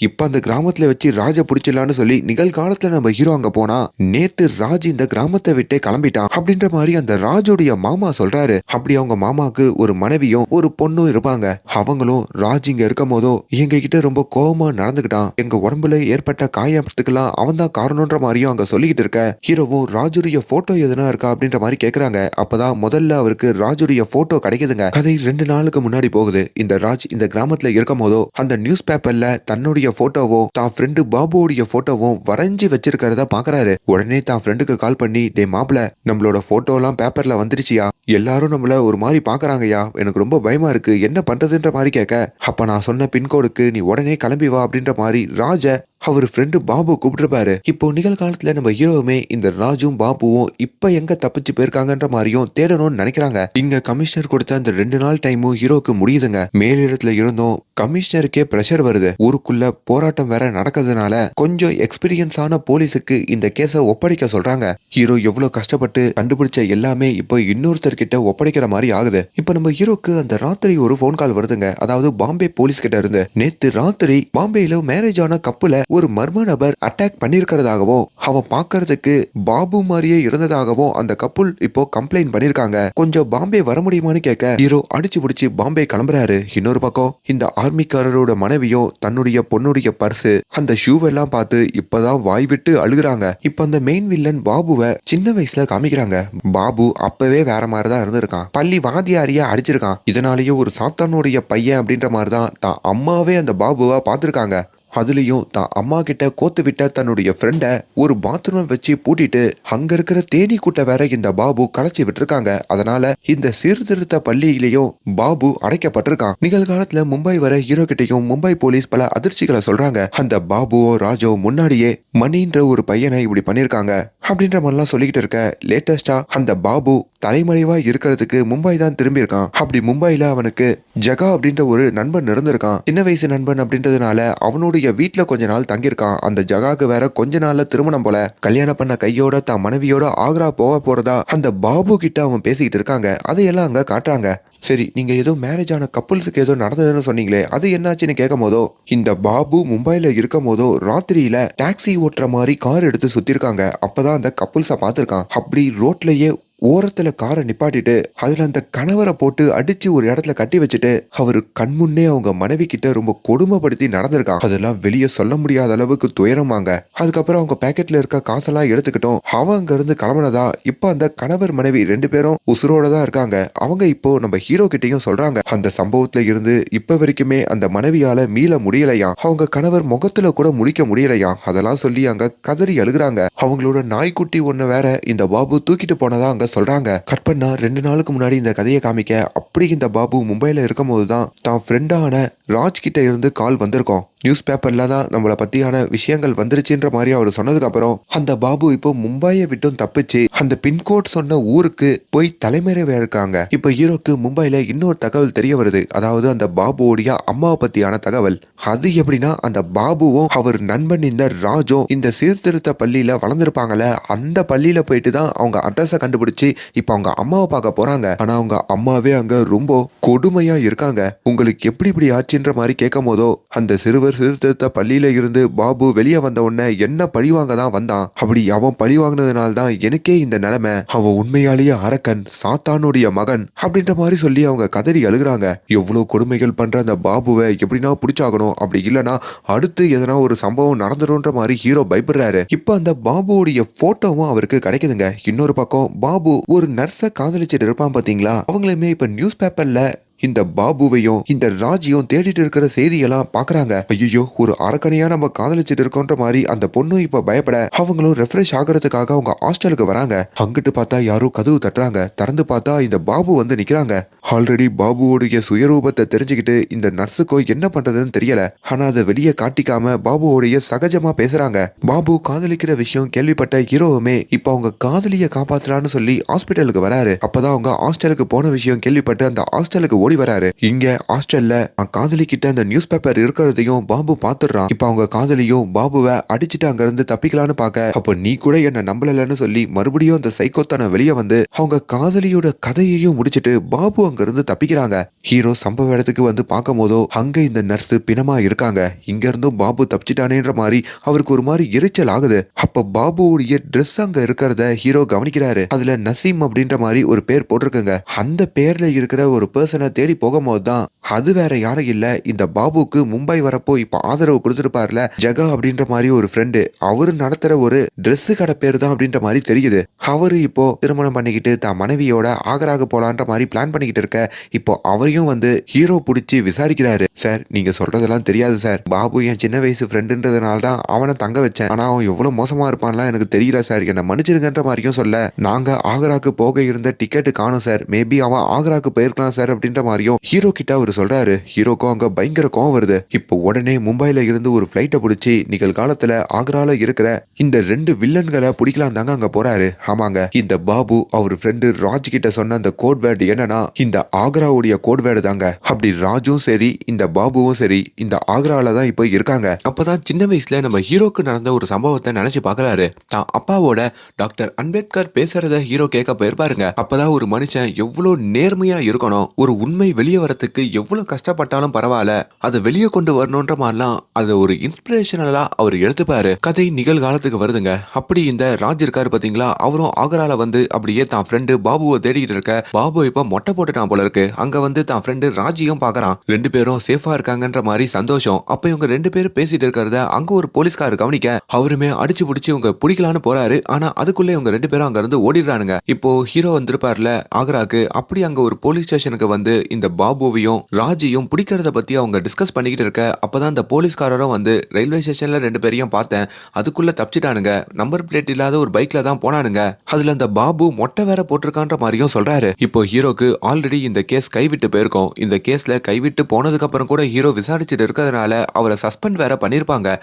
இப்ப அந்த கிராமத்துல வச்சு ராஜ புடிச்சிடலான்னு சொல்லி நிகழ்காலத்துல நம்ம ஹீரோ அங்க போனா, நேத்து ராஜ் இந்த கிராமத்தை விட்டே கிளம்பிட்டான் அப்படின்ற மாதிரி அந்த ராஜுடைய மாமா சொல்றாரு. அப்படி அவங்க மாமாக்கு ஒரு மனைவியும் ஒரு பொண்ணும் இருப்பாங்க. அவங்களும் ராஜ் இங்க இருக்கும் போதோ எங்க கிட்ட ரொம்ப கோபமா நடந்துக்கிட்டான், எங்க உடம்புல ஏற்பட்ட காயத்துக்கெல்லாம் அவன் தான் காரணம்ன்ற மாதிரியும் அங்க சொல்லிக்கிட்டு இருக்க. ஹீரோவும் ராஜுடைய போட்டோ எதுனா இருக்கா அப்படின்ற மாதிரி கேக்குறாங்க. அப்பதான் முதல்ல அவருக்கு ராஜுடைய போட்டோ கிடைக்குதுங்க. கதை 2 நாளுக்கு முன்னாடி போகுது. இந்த ராஜ் இந்த கிராமத்துல இருக்கும் போதோ அந்த நியூஸ் பேப்பர்ல தன்னுடைய போட்டோவும் தான் ஃப்ரெண்டு பாபுவோடைய போட்டோவும் வரைஞ்சி வச்சிருக்கிறத பாக்குறாரு. உடனே தான் ஃப்ரெண்டுக்கு கால் பண்ணி, டே மாப்ள, நம்மளோட போட்டோ எல்லாம் பேப்பர்ல வந்துருச்சியா, எல்லாரும் நம்மள ஒரு மாதிரி பாக்குறாங்கயா, எனக்கு ரொம்ப பயமா இருக்கு, என்ன பண்றதுன்ற மாதிரி கேட்க, அப்ப நான் சொன்ன பின்கோடுக்கு நீ உடனே கிளம்பி வா அப்படின்ற மாதிரி ராஜ அவர் ஃப்ரெண்டு பாபு கூப்பிட்டுருப்பாரு. இப்போ நிகழ்காலத்துல நம்ம ஹீரோவுமே இந்த ராஜும் பாபுவும் இப்ப எங்க தப்பிச்சு போயிருக்காங்கன்ற மாதிரியும் தேடணும்னு நினைக்கிறாங்க. இங்க கமிஷனர் கொடுத்த அந்த 2 நாள் டைமும் ஹீரோக்கு முடியுதுங்க. மேலிடத்துல இருந்தும் கமிஷனருக்கே பிரஷர் வருது. ஊருக்குள்ள போராட்டம் வேற நடக்கிறதுனால கொஞ்சம் எக்ஸ்பீரியன்ஸான போலீஸுக்கு இந்த கேஸை ஒப்படைக்க சொல்றாங்க. ஹீரோ எவ்வளவு கஷ்டப்பட்டு கண்டுபிடிச்ச எல்லாமே இப்போ இன்னொருத்தர்கிட்ட ஒப்படைக்கிற மாதிரி ஆகுது. இப்ப நம்ம ஹீரோக்கு அந்த ராத்திரி ஒரு போன் கால் வருதுங்க. அதாவது பாம்பே போலீஸ் கிட்ட இருந்து, நேத்து ராத்திரி பாம்பேல மேரேஜ் ஆன கப்புல ஒரு மர்ம நபர் அட்டாக் பண்ணிருக்கிறதாகவும் அவன் பாக்குறதுக்கு பாபு மாதிரியே இருந்ததாகவும் அந்த கப்புல் இப்போ கம்ப்ளைண்ட் பண்ணிருக்காங்க. கொஞ்சம் பாம்பே வர முடியுமான்னு கேட்க ஹீரோ அடிச்சு பிடிச்சி பாம்பே கிளம்புறாரு. இன்னொரு பக்கம் இந்த ஆர்மிக்காரரோட மனைவியும் தன்னுடைய பொண்ணுடைய பர்ஸ் அந்த ஷூவெல்லாம் பார்த்து இப்பதான் வாய் விட்டு அழுகுறாங்க. இப்ப அந்த மெயின் வில்லன் பாபுவை சின்ன வயசுல காமிக்கிறாங்க. பாபு அப்பவே வேற மாதிரிதான் இருந்திருக்கான். பள்ளி வாத்தியாரியா அடிச்சிருக்கான். இதனாலேயே ஒரு சாத்தானுடைய பையன் அப்படின்ற மாதிரிதான் தான் அம்மாவே அந்த பாபுவா பார்த்திருக்காங்க. அதுலயும் தான் அம்மா கிட்ட கோத்து விட்ட தன்னுடைய ஃப்ரெண்ட ஒரு பாத்ரூம் வச்சு பூட்டிட்டு அங்க இருக்கிற தேனி கூட்ட வேற இந்த பாபு கலைச்சி விட்டுருக்காங்க. அதனால இந்த சீர்திருத்த பள்ளியிலையும் பாபு அடைக்கப்பட்டிருக்கான். நிகழ்காலத்துல மும்பை வர ஹீரோ கிட்டையும் மும்பை போலீஸ் பல அதிர்ச்சிகளை சொல்றாங்க. அந்த பாபுவோ ராஜோ முன்னாடியே மணின்ற ஒரு பையனை இப்படி பண்ணிருக்காங்க அப்படின்ற மாதிரிலாம் சொல்லிக்கிட்டு இருக்க, லேட்டஸ்டா அந்த பாபு தலைமறைவா இருக்கிறதுக்கு மும்பை தான் திரும்பி இருக்கான். அப்படி மும்பைல அவனுக்கு ஜகா அப்படின்ற ஒரு நண்பன் இருந்திருக்கான். சின்ன வயசு நண்பன் அப்படின்றதுனால அவனுடைய வீட்டுல கொஞ்ச நாள் தங்கியிருக்கான். அந்த ஜகாக்கு வேற கொஞ்ச நாள்ல திருமணம் போல. கல்யாணம் பண்ண கையோட தான் மனைவியோட ஆக்ரா போக போறதா அந்த பாபு கிட்ட அவன் பேசிக்கிட்டு இருக்காங்க. அதையெல்லாம் அங்க காட்டுறாங்க. சரி, நீங்க ஏதோ மேரேஜ் ஆன கப்புள்ஸுக்கு ஏதோ நடந்ததுன்னு சொன்னீங்களே, அது என்னாச்சுன்னு கேட்கும் போதோ இந்த பாபு மும்பைல இருக்கும் போதோ ராத்திரியில டாக்ஸி ஓட்டுற மாதிரி கார் எடுத்து சுத்திருக்காங்க. அப்பதான் அந்த கப்புள்ஸை பார்த்திருக்கான். அப்படி ரோட்லயே ஓரத்துல காரை நிப்பாட்டிட்டு அதுல அந்த கணவரை போட்டு அடிச்சு ஒரு இடத்துல கட்டி வச்சுட்டு அவரு கண்முன்னே அவங்க மனைவி கிட்ட ரொம்ப கொடுமைப்படுத்தி நடந்திருக்கான். அதெல்லாம் வெளியே சொல்ல முடியாத அளவுக்கு துயரமாங்க. அதுக்கப்புறம் அவங்க பேக்கெட்ல இருக்க காசெல்லாம் எடுத்துக்கிட்டோம். அவன் அங்க இருந்து கிளம்புனதா இப்ப அந்த கணவர் மனைவி 2 பேரும் உசுரோட தான் இருக்காங்க. அவங்க இப்போ நம்ம ஹீரோ கிட்டையும் சொல்றாங்க. அந்த சம்பவத்துல இருந்து இப்ப வரைக்குமே அந்த மனைவியால மீள முடியலையா, அவங்க கணவர் முகத்துல கூட முடிக்க முடியலையா, அதெல்லாம் சொல்லி அங்க கதறி அழுகுறாங்க. அவங்களோட நாய்க்குட்டி ஒண்ணு வேற இந்த பாபு தூக்கிட்டு போனதா அங்க சொல்றாங்க. கட் பண்ணா 2 நாளுக்கு முன்னாடி இந்த கதையை காமிக்க, அப்படி இந்த பாபு மும்பைல இருக்கும் போதுதான் தான் ஃப்ரெண்டான ராஜ் கிட்ட இருந்து கால் வந்திருக்கோம். நியூஸ் பேப்பர்ல தான் நம்மளை பத்தியான விஷயங்கள் வந்துருச்சுன்ற மாதிரி அவர் சொன்னதுக்கு அப்புறம் அந்த பாபு இப்போ மும்பையை விட்டும் தப்பிச்சு அந்த பின்கோட் சொன்ன ஊருக்கு போய் தலைமறைவா இருக்காங்க. இப்போ ஹீரோக்கு மும்பைல இன்னொரு தகவல் தெரிய வருது. அதாவது அந்த பாபுவோடைய அம்மாவை பத்தியான தகவல். அது எப்படின்னா, அந்த பாபுவும் அவர் நண்பன் இந்த ராஜும் இந்த சீர்திருத்த பள்ளியில வளர்ந்துருப்பாங்கல்ல, அந்த பள்ளியில போயிட்டு தான் அவங்க அட்ரஸை கண்டுபிடிச்சு இப்போ அவங்க அம்மாவை பார்க்க போறாங்க. ஆனா அவங்க அம்மாவே அங்க ரொம்ப கொடுமையா இருக்காங்க. உங்களுக்கு எப்படி இப்படி ஆச்சுன்ற மாதிரி கேட்கும் போதோ அந்த சிறுவர் சீர்திருத்த பள்ளியில இருந்து பாபு வெளியே வந்த உடனே என்ன பழிவாங்க தான் வந்தான். அப்படி அவன் பழி வாங்கினதுனால தான் எனக்கே இந்த நிலைமை. அவன் உண்மையாலேயே அரக்கன், சாத்தானுடைய மகன் அப்படின்ற மாதிரி சொல்லி அவங்க கதறி அழுகுறாங்க. எவ்வளவு கொடுமைகள் பண்ற அந்த பாபுவை எப்படின்னா பிடிச்சாகணும், அப்படி இல்லைன்னா அடுத்து எதனா ஒரு சம்பவம் நடந்துடும்ன்ற மாதிரி ஹீரோ பயப்படுறாரு. இப்ப அந்த பாபுவோடைய போட்டோவும் அவருக்கு கிடைக்குதுங்க. இன்னொரு பக்கம் பாபு ஒரு நர்ஸை காதலிச்சிட்டு இருப்பான் பாத்தீங்களா, அவங்களுமே இப்ப நியூஸ் பேப்பர்ல இந்த பாபுவையும் இந்த ராஜியும் தேடிட்டு இருக்கிற செய்தியெல்லாம் பாக்குறாங்க. ஐயோ, ஒரு அரக்கனையா நம்ம காதலிச்சிட்டு இருக்கோன்ற மாதிரி அந்த பொண்ணு இப்ப பயப்பட அவங்களும் ரெஃப்ரெஷ் ஆகிறதுக்காக அவங்க ஹாஸ்டலுக்கு வராங்க. அங்கிட்டு பார்த்தா யாரோ கதவு தட்டுறாங்க. திறந்து பார்த்தா இந்த பாபு வந்து நிக்கிறாங்க. ஆல்ரெடி பாபுவோடைய சுயரூபத்தை தெரிஞ்சுக்கிட்டு இந்த நர்ஸுக்கும் என்ன பண்றதுன்னு தெரியல. ஆனா அதை வெளியே காட்டிக்காம பாபுவோடைய சகஜமா பேசுறாங்க. பாபு காதலிக்கிற விஷயம் கேள்விப்பட்ட ஹீரோவுமே இப்ப அவங்க காதலிய காப்பாத்தலான்னு சொல்லி ஹாஸ்பிட்டலுக்கு வராரு. அப்பதான் அவங்க ஹாஸ்டலுக்கு போன விஷயம் கேள்விப்பட்டு அந்த ஹாஸ்டலுக்கு ஓடி ஓடி வராரு. இங்க ஹாஸ்டல்ல காதலிக்கிட்ட அந்த நியூஸ் பேப்பர் இருக்கிறதையும் பாபு பாத்துறான். இப்ப அவங்க காதலியும் பாபுவை அடிச்சுட்டு அங்க இருந்து தப்பிக்கலான்னு பாக்க, அப்ப நீ கூட என்ன நம்பலன்னு சொல்லி மறுபடியும் அந்த சைக்கோத்தனை வெளியே வந்து அவங்க காதலியோட கதையையும் முடிச்சிட்டு பாபு அங்க இருந்து தப்பிக்கிறாங்க. ஹீரோ சம்பவ இடத்துக்கு வந்து பார்க்கும் போதோ அங்க இந்த நர்ஸ் பிணமா இருக்காங்க. இங்க இருந்தும் பாபு தப்பிச்சிட்டானேன்ற மாதிரி அவருக்கு ஒரு மாதிரி எரிச்சல் ஆகுது. அப்ப பாபுவுடைய ட்ரெஸ் அங்க இருக்கிறத ஹீரோ கவனிக்கிறாரு. அதுல நசீம் அப்படின்ற மாதிரி ஒரு பேர் போட்டிருக்குங்க. அந்த பேர்ல இருக்கிற ஒரு பர்சனை தேடி போகும்போது தான் அது வேற யாரும் இல்ல, இந்த பாபுக்கு மும்பை வரப்போ இப்ப ஆதரவு கொடுத்துருப்பார்ல ஜகா அப்படின்ற மாதிரி ஒரு ஃப்ரெண்டு, அவரு நடத்துற ஒரு ட்ரெஸ் கடை பேரு தான் அப்படின்ற மாதிரி தெரியுது. அவரு இப்போ திருமணம் பண்ணிக்கிட்டு தான் மனைவியோட ஆகராக போலான்ற மாதிரி பிளான் பண்ணிக்கிட்டு இருக்க. இப்போ அவரையும் வந்து ஹீரோ பிடிச்சி விசாரிக்கிறாரு. சார் நீங்க சொல்றதெல்லாம் தெரியாது சார், பாபு என் சின்ன வயசு ஃப்ரெண்டுன்றதுனால தான் அவனை தங்க வச்சேன். ஆனா அவன் எவ்வளவு மோசமா இருப்பான்லாம் எனக்கு தெரியல சார், என்ன மன்னிச்சிருங்கன்ற மாதிரியும் சொல்ல, நாங்க ஆகராக்கு போக இருந்த டிக்கெட் காணும் சார், மேபி அவன் ஆகராக்கு போயிருக்கலாம் சார் அப்படின்ற மாதிரியும் ஹீரோ கிட்ட அவர் சொல்றாரு. ஹீரோக்கும் அங்க பயங்கர கோவம் வருது. இப்போ உடனே மும்பைல இருந்து ஒரு பிளைட்டை பிடிச்சி நிகழ்காலத்துல ஆக்ரால இருக்கிற இந்த 2 வில்லன்களை பிடிக்கலாம் தாங்க அங்க போறாரு. ஆமாங்க, இந்த பாபு அவர் ஃப்ரெண்டு ராஜ் கிட்ட சொன்ன அந்த கோட் வேர்டு என்னன்னா இந்த ஆக்ராவுடைய கோட் வேர்டு தாங்க. அப்படி ராஜும் சரி இந்த பாபுவும் சரி இந்த ஆக்ரால தான் இப்போ இருக்காங்க. அப்பதான் சின்ன வயசுல நம்ம ஹீரோக்கு நடந்த ஒரு சம்பவத்தை நினைச்சு பாக்குறாரு. தான் அப்பாவோட டாக்டர் அம்பேத்கர் பேசுறத ஹீரோ கேட்க போயிருப்பாருங்க. அப்பதான் ஒரு மனுஷன் எவ்வளவு நேர்மையா இருக்கணும், ஒரு உண்மை வெளியே வரத்துக்கு எவ்வளவு கஷ்டப்பட்டாலும் பரவாயில்ல அதை வெளியே கொண்டு வரணும்ன்ற மாதிரிலாம் அது ஒரு இன்ஸ்பிரேஷனலா அவர் எடுத்துப்பாரு. கதை நிகழ்காலத்துக்கு வருதுங்க. அப்படி இந்த ராஜ் இருக்காரு பாத்தீங்களா, அவரும் ஆகரால வந்து அப்படியே தான் ஃப்ரெண்டு பாபுவை தேடிட்டு இருக்க. பாபு இப்ப மொட்டை போட்டுட்டான் போல இருக்கு. அங்க வந்து தான் ஃப்ரெண்டு ராஜியும் பாக்குறான். 2 பேரும் சேஃபா இருக்காங்கன்ற மாதிரி சந்தோஷம். அப்ப இவங்க 2 பேரும் பேசிட்டு இருக்கிறத அங்க ஒரு போலீஸ்காரர் கவனிக்க, அவருமே அடிச்சு பிடிச்சி இவங்க பிடிக்கலான்னு போறாரு. ஆனா அதுக்குள்ள இவங்க 2 பேரும் அங்க இருந்து ஓடிடுறானுங்க. இப்போ ஹீரோ வந்திருப்பார்ல ஆக்ராக்கு, அப்படி அங்க ஒரு போலீஸ் ஸ்டேஷனுக்கு வந்து இந்த பாபுவையும் ராஜையும் பிடிக்கிறத பத்தி அவங்க டிஸ்கஸ் பண்ணிக்கிட்டு இருக்க. அப்பதான் இந்த போலீஸ்காரரும் வந்து ரயில்வே ஸ்டேஷன்ல 2 பேரையும் பார்த்தேன், அதுக்குள்ள தப்பிச்சிட்டானுங்க, நம்பர் பிளேட் இல்லாத ஒரு பைக்ல தான் போனானுங்க, அதுல அந்த பாபு மொட்டை வேற போட்டிருக்கான்ற மாதிரியும் சொல்றாரு. இப்போ ஹீரோக்கு ஆல்ரெடி இந்த கேஸ் கைவிட்டு போயிருக்கோம். இந்த கேஸ்ல கைவிட்டு போனதுக்கு அப்புறம் கூட ஹீரோ விசாரிச்சுட்டு இருக்கிறதுனால அவரை சஸ்பெண்ட் வேற பண்ணிருப்பாங்க.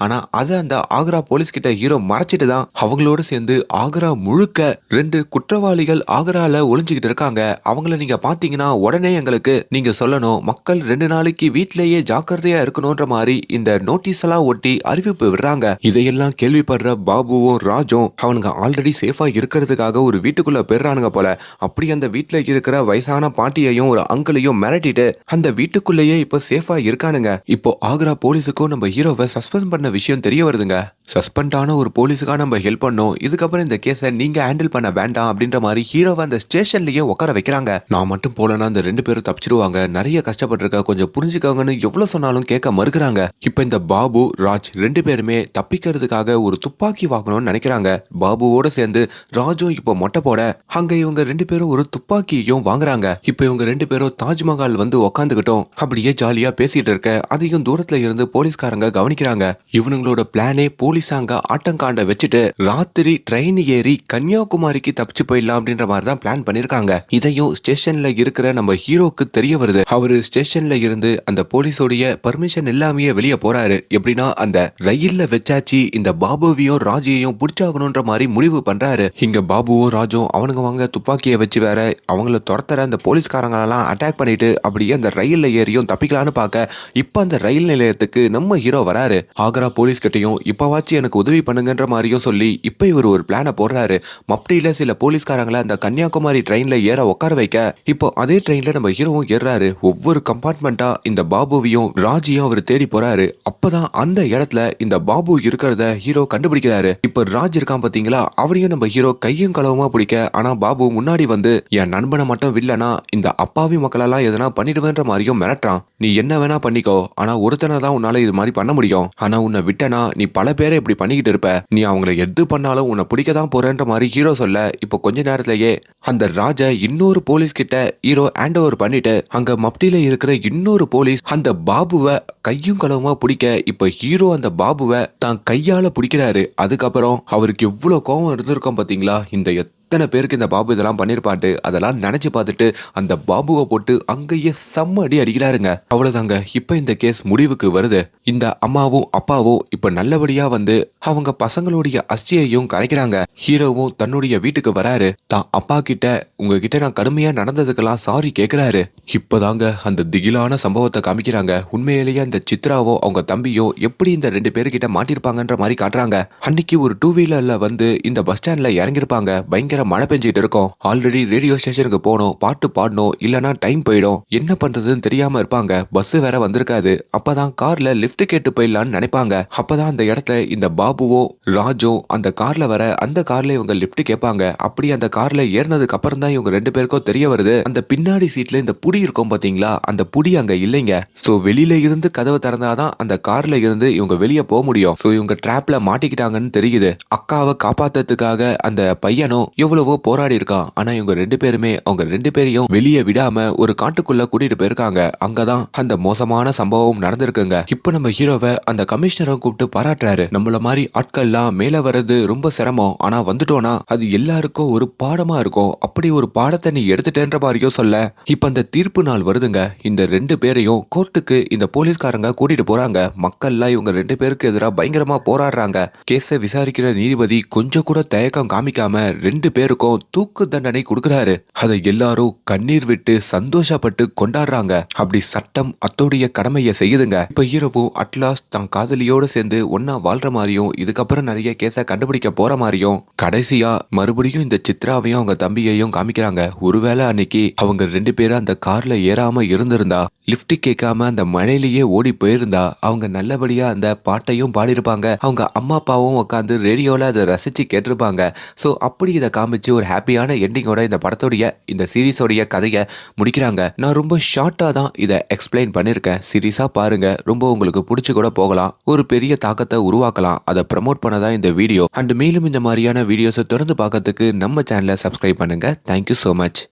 ஆனா அத அந்த ஆக்ரா போலீஸ் கிட்ட ஹீரோ மறைச்சிட்டு தான் அவங்களோட சேர்ந்து ஆக்ரா முழுக்க 2 குற்றவாளிகள் ஆக்ரால ஒளிஞ்சுக்கிட்டு இருக்காங்க. அவங்கள நீங்க பாத்தீங்கன்னா உடனே எங்களுக்கு நீங்க சொல்லணும், மக்கள் 2 நாளைக்கு வீட்லயே ஜாக்கிரதையா இருக்கணும்ன்ற மாதிரி இந்த நோட்டீஸ் எல்லாம் ஒட்டி அறிவிப்பு விடுறாங்க. இதையெல்லாம் கேள்விப்படுற பாபுவும் ராஜும் அவனுங்க ஆல்ரெடி சேஃபா இருக்கிறதுக்காக ஒரு வீட்டுக்குள்ள போயிடுறானுங்க போல. அப்படி அந்த வீட்டுல இருக்கிற வயசான பாட்டியையும் ஒரு அங்கிளையும் மிரட்டிட்டு அந்த வீட்டுக்குள்ளேயே இப்ப சேஃபா இருக்கானுங்க. இப்போ ஆக்ரா போலீஸுக்கும் நம்ம ஹீரோவை சஸ்பெண்ட் பண்ண விஷயம் தெரிய வருதுங்க. சஸ்பெண்ட் ஆன ஒரு போலீஸுக்காக நம்ம ஹெல்ப் பண்ணோம், இதுக்கப்புறம் இந்த கேஸை நீங்க ஹேண்டில் பண்ண வேண்டாம் அப்படின்ற மாதிரி ஹீரோவை அந்த ஸ்டேஷன்லயே உட்கார வைக்கிறாங்க. நான் மட்டும் போலனா அந்த 2 பேரும் தப்பிச்சிருவாங்க, நிறைய கஷ்டப்பட்டிருக்க, கொஞ்சம் புரிஞ்சுக்கோங்கன்னு எவ்வளவு சொன்னாலும் கேட்க மறுக்கிறாங்க. இப்ப இந்த பாபு ராஜ் 2 பேருமே தப்பிக்கிறதுக்காக ஒரு துப்பாக்கி வாங்கணும்னு நினைக்கிறாங்க. பாபுவோட சேர்ந்து ராஜும் இப்போ மொட்டை போட அங்க இவங்க 2 பேரும் ஒரு துப்பாக்கியையும் வாங்குறாங்க. இப்ப இவங்க 2 பேரும் தாஜ்மஹால் வந்து உக்காந்துக்கிட்டோம் அப்படியே ஜாலியா பேசிட்டு இருக்க, அதையும் தூரத்துல இருந்து போலீஸ்காரங்க கவனிக்கிறாங்க. இவனுங்களோட பிளானே போலீஸாங்க ஆட்டங்காண்ட வச்சுட்டு ராத்திரி ட்ரெயின் ஏறி கன்னியாகுமரிக்கு தப்பிச்சு போயிடலாம் அப்படின்ற மாதிரி தான் பிளான் பண்ணிருக்காங்க. இதையும் ஸ்டேஷன்ல இருக்கிற நம்ம ஹீரோக்கு தெரிய வருது. அவரு ஸ்டேஷன்ல இருந்து அந்த போலீஸோடைய பர்மிஷன் இல்லாமயே வெளியே போறாரு. எப்படின்னா அந்த ரயில்ல வச்சாச்சு இந்த பாபுவையும் ராஜையும் பிடிச்சாகணும்ன்ற மாதிரி முடிவு பண்றாரு. இங்க பாபுவும் ராஜும் அவனுங்க வாங்க துப்பாக்கியை வச்சு வேற அவங்கள துரத்துற அந்த போலீஸ்காரங்களெல்லாம் அட்டாக் பண்ணிட்டு அப்படியே அந்த ரயில்ல ஏறியும் தப்பிக்கலான்னு பார்க்க, இப்ப அந்த ரயில் நிலையத்துக்கு நம்ம ஹீரோ வராரு. ஆக்ரா போலீஸ் கிட்டையும் இப்பவாச்சும் எனக்கு உதவி பண்ணுங்கன்ற மாதிரியும் சொல்லி இப்ப இவர் ஒரு பிளான போடுறாரு. மப்டியில சில போலீஸ்காரங்களை அந்த கன்னியாகுமரி ட்ரெயின்ல ஏற உட்கார வைக்க, இப்போ அதே ட்ரெயின்ல நம்ம ஹீரோவும் ஏறாரு. ஒவ்வொரு கம்பார்ட்மெண்டா இந்த பாபுவையும் ராஜியும் அவர் தேடி போறாரு. அப்பதான் அந்த இடத்துல இந்த பாபு இருக்கிறத ஹீரோ கண்டுபிடிக்கிறாரு. இப்ப ராஜ் இருக்கான் பாத்தீங்களா, அவரையும் நம்ம ஹீரோ கையும் களவுமா பிடிக்க, ஆனா பாபு முன்னாடி வந்து என் நண்பனை மட்டும் வில்லனா இந்த அப்பாவி மக்களெல்லாம் எதனா பண்ணிடுவேன்ற மாதிரியும் மிரட்டுறான். நீ என்ன வேணா பண்ணிக்கோ, ஆனா ஒருத்தனை தான் உன்னால இது மாதிரி பண்ண முடியும், ஆனா உன்னை விட்டனா நீ பல பேரை இப்படி பண்ணிக்கிட்டு இருப்ப, நீ அவங்கள எது பண்ணாலும் உன்னை பிடிக்க தான் போறேன்ற மாதிரி ஹீரோ சொல்ல, இப்போ கொஞ்ச நேரத்திலேயே அந்த ராஜா இன்னொரு போலீஸ் கிட்ட ஹீரோ ஹேண்ட் ஓவர் பண்ணிட்டு அங்க மப்டியில இருக்கிற இன்னொரு போலீஸ் அந்த பாபுவை கையும் களவுமா பிடிக்க, இப்ப ஹீரோ அந்த பாபுவை தான் கையால பிடிக்கிறாரு. அதுக்கப்புறம் அவருக்கு எவ்வளவு கோபம் இருந்திருக்கும் பாத்தீங்களா, இந்த எத்தனை பேருக்கு இந்த பாபு இதெல்லாம் பண்ணிருப்பாட்டு அதெல்லாம் நினைச்சு பார்த்துட்டு அந்த பாபுவை போட்டு அங்கேயே செம்ம அடி அடிக்கிறாருங்க. அவ்வளவுதாங்க, இப்ப இந்த கேஸ் முடிவுக்கு வருது. இந்த அம்மாவும் அப்பாவும் இப்ப நல்லபடியா வந்து அவங்க பசங்களுடைய அஸ்தியையும் கரைக்கிறாங்க. ஹீரோவும் தன்னுடைய வீட்டுக்கு வராரு. தான் அப்பா கிட்ட உங்ககிட்ட நான் கடுமையா நடந்ததுக்கெல்லாம் சாரி கேக்குறாரு. இப்பதாங்க அந்த திகிலான சம்பவத்தை காமிக்கிறாங்க. உண்மையிலேயே அந்த சித்ராவோ அவங்க தம்பியோ எப்படி இந்த 2 பேருக்கிட்ட மாட்டிருப்பாங்கன்ற மாதிரி காட்டுறாங்க. அன்னைக்கு ஒரு 2 வீலர்ல வந்து இந்த பஸ் ஸ்டாண்ட்ல இறங்கிருப்பாங்க. பயங்கர மழை பெஞ்சிட்டு இருக்கும். ஆல்ரெடி ரேடியோ ஸ்டேஷனுக்கு போகணும், பாட்டு பாடணும், இல்லனா டைம் போயிடும். என்ன பண்றதுன்னு தெரியாம இருப்பாங்க. பஸ் வேற வந்திருக்காது. அப்பதான் கார்ல லிஃப்ட் கேட்டு போயிடலான்னு நினைப்பாங்க. அப்பதான் அந்த இடத்துல இந்த பாபுவோ ராஜோ அந்த கார்ல வர அந்த கார்ல இவங்க லிஃப்ட் கேட்பாங்க. அப்படி அந்த கார்ல ஏறினதுக்கு அப்புறம் தான் இவங்க 2 பேருக்கும் தெரிய வருது, அந்த பின்னாடி சீட்ல இந்த புடி இருக்கும் பாத்தீங்களா, அந்த புடி அங்க இல்லைங்க. சோ வெளியில இருந்து கதவை திறந்தாதான் அந்த கார்ல இருந்து இவங்க வெளியே போக முடியும். சோ இவங்க டிராப்ல மாட்டிக்கிட்டாங்கன்னு தெரியுது. அக்காவை காப்பாத்துறதுக்காக அந்த பையனும் எவ்வளவோ போராடி இருக்கான். ஆனா இவங்க 2 பேருமே அவங்க 2 பேரையும் வெளியே விடாம ஒரு காட்டுக்குள்ள கூட்டிட்டு போயிருக்காங்க. அங்கதான் அந்த மோசமான சம்பவம் நடந்திருக்குங்க. இப்ப நம்ம ஹீரோவை அந்த கமிஷனரை கூப்பிட்டு பாராட்டுறாரு. நம்மள மாதிரி ஆட்கள்லாம் மேல வர்றது ரொம்ப சிரமம், ஆனா வந்துட்டோம்னா அது எல்லாருக்கும் ஒரு பாடமா இருக்கும். அப்படி ஒரு பாடத்தை நீ எடுத்துட்டேன்ற மாதிரியும் சொல்ல. இப்ப அந்த தீர்ப்பு நாள் வருதுங்க. இந்த 2 பேரையும் கோர்ட்டுக்கு இந்த போலீஸ்காரங்க கூட்டிட்டு போறாங்க. மக்கள்லாம் இவங்க 2 பேருக்கு எதிராக பயங்கரமா போராடுறாங்க. கேஸை விசாரிக்கிற நீதிபதி கொஞ்சம் கூட தயக்கம் காமிக்காம 2 பேருக்கும் தூக்கு தண்டனை கொடுக்கிறாரு. அதை எல்லாரும் கண்ணீர் விட்டு சந்தோஷப்பட்டு கொண்டாடுறாங்க. அப்படி சட்டம் அத்தோடைய கடமையை செய்யுதுங்க. இப்ப ஹீரோவும் அட்லாஸ்ட் தான் காதலியோட சேர்ந்து ஒன்னா வாழ்ற மாதிரியும் இதுக்கப்புறம் நிறைய கேஸை கண்டுபிடிக்க போற மாதிரியும் கடைசியா மறுபடியும் இந்த சித்ராவையும் அவங்க தம்பியையும் காமிக்கிறாங்க. ஒருவேளை அன்னைக்கு அவங்க 2 பேரும் அந்த கார்ல ஏறாம இருந்திருந்தா, லிப்ட் கேட்காம அந்த மழையிலேயே ஓடி போயிருந்தா, அவங்க நல்லபடியா அந்த பாட்டையும் பாடிருப்பாங்க. அவங்க அம்மா அப்பாவும் உட்காந்து ரேடியோல அதை ரசிச்சு கேட்டிருப்பாங்க. ஸோ அப்படி இதை காமிச்சு ஒரு ஹாப்பியான எண்டிங்கோட இந்த படத்தோடைய இந்த சீரீஸோடைய கதையை முடிக்கிறாங்க. நான் ரொம்ப ஷார்ட்டா தான் இதை எக்ஸ்பிளைன் பண்ணிருக்கேன். சீரியஸா பாருங்க, ரொம்ப உங்களுக்கு பிடிச்சு கூட போகலாம், ஒரு பெரிய தாக்கத்தை உருவாக்கலாம். அதை ப்ரமோட் பண்ணதான் இந்த வீடியோ. அண்ட் மேலும் இந்த மாதிரியான வீடியோஸை தொடர்ந்து பார்க்கறதுக்கு நம்ம சேனலை சப்ஸ்கிரைப் பண்ணுங்க. Thank you so much.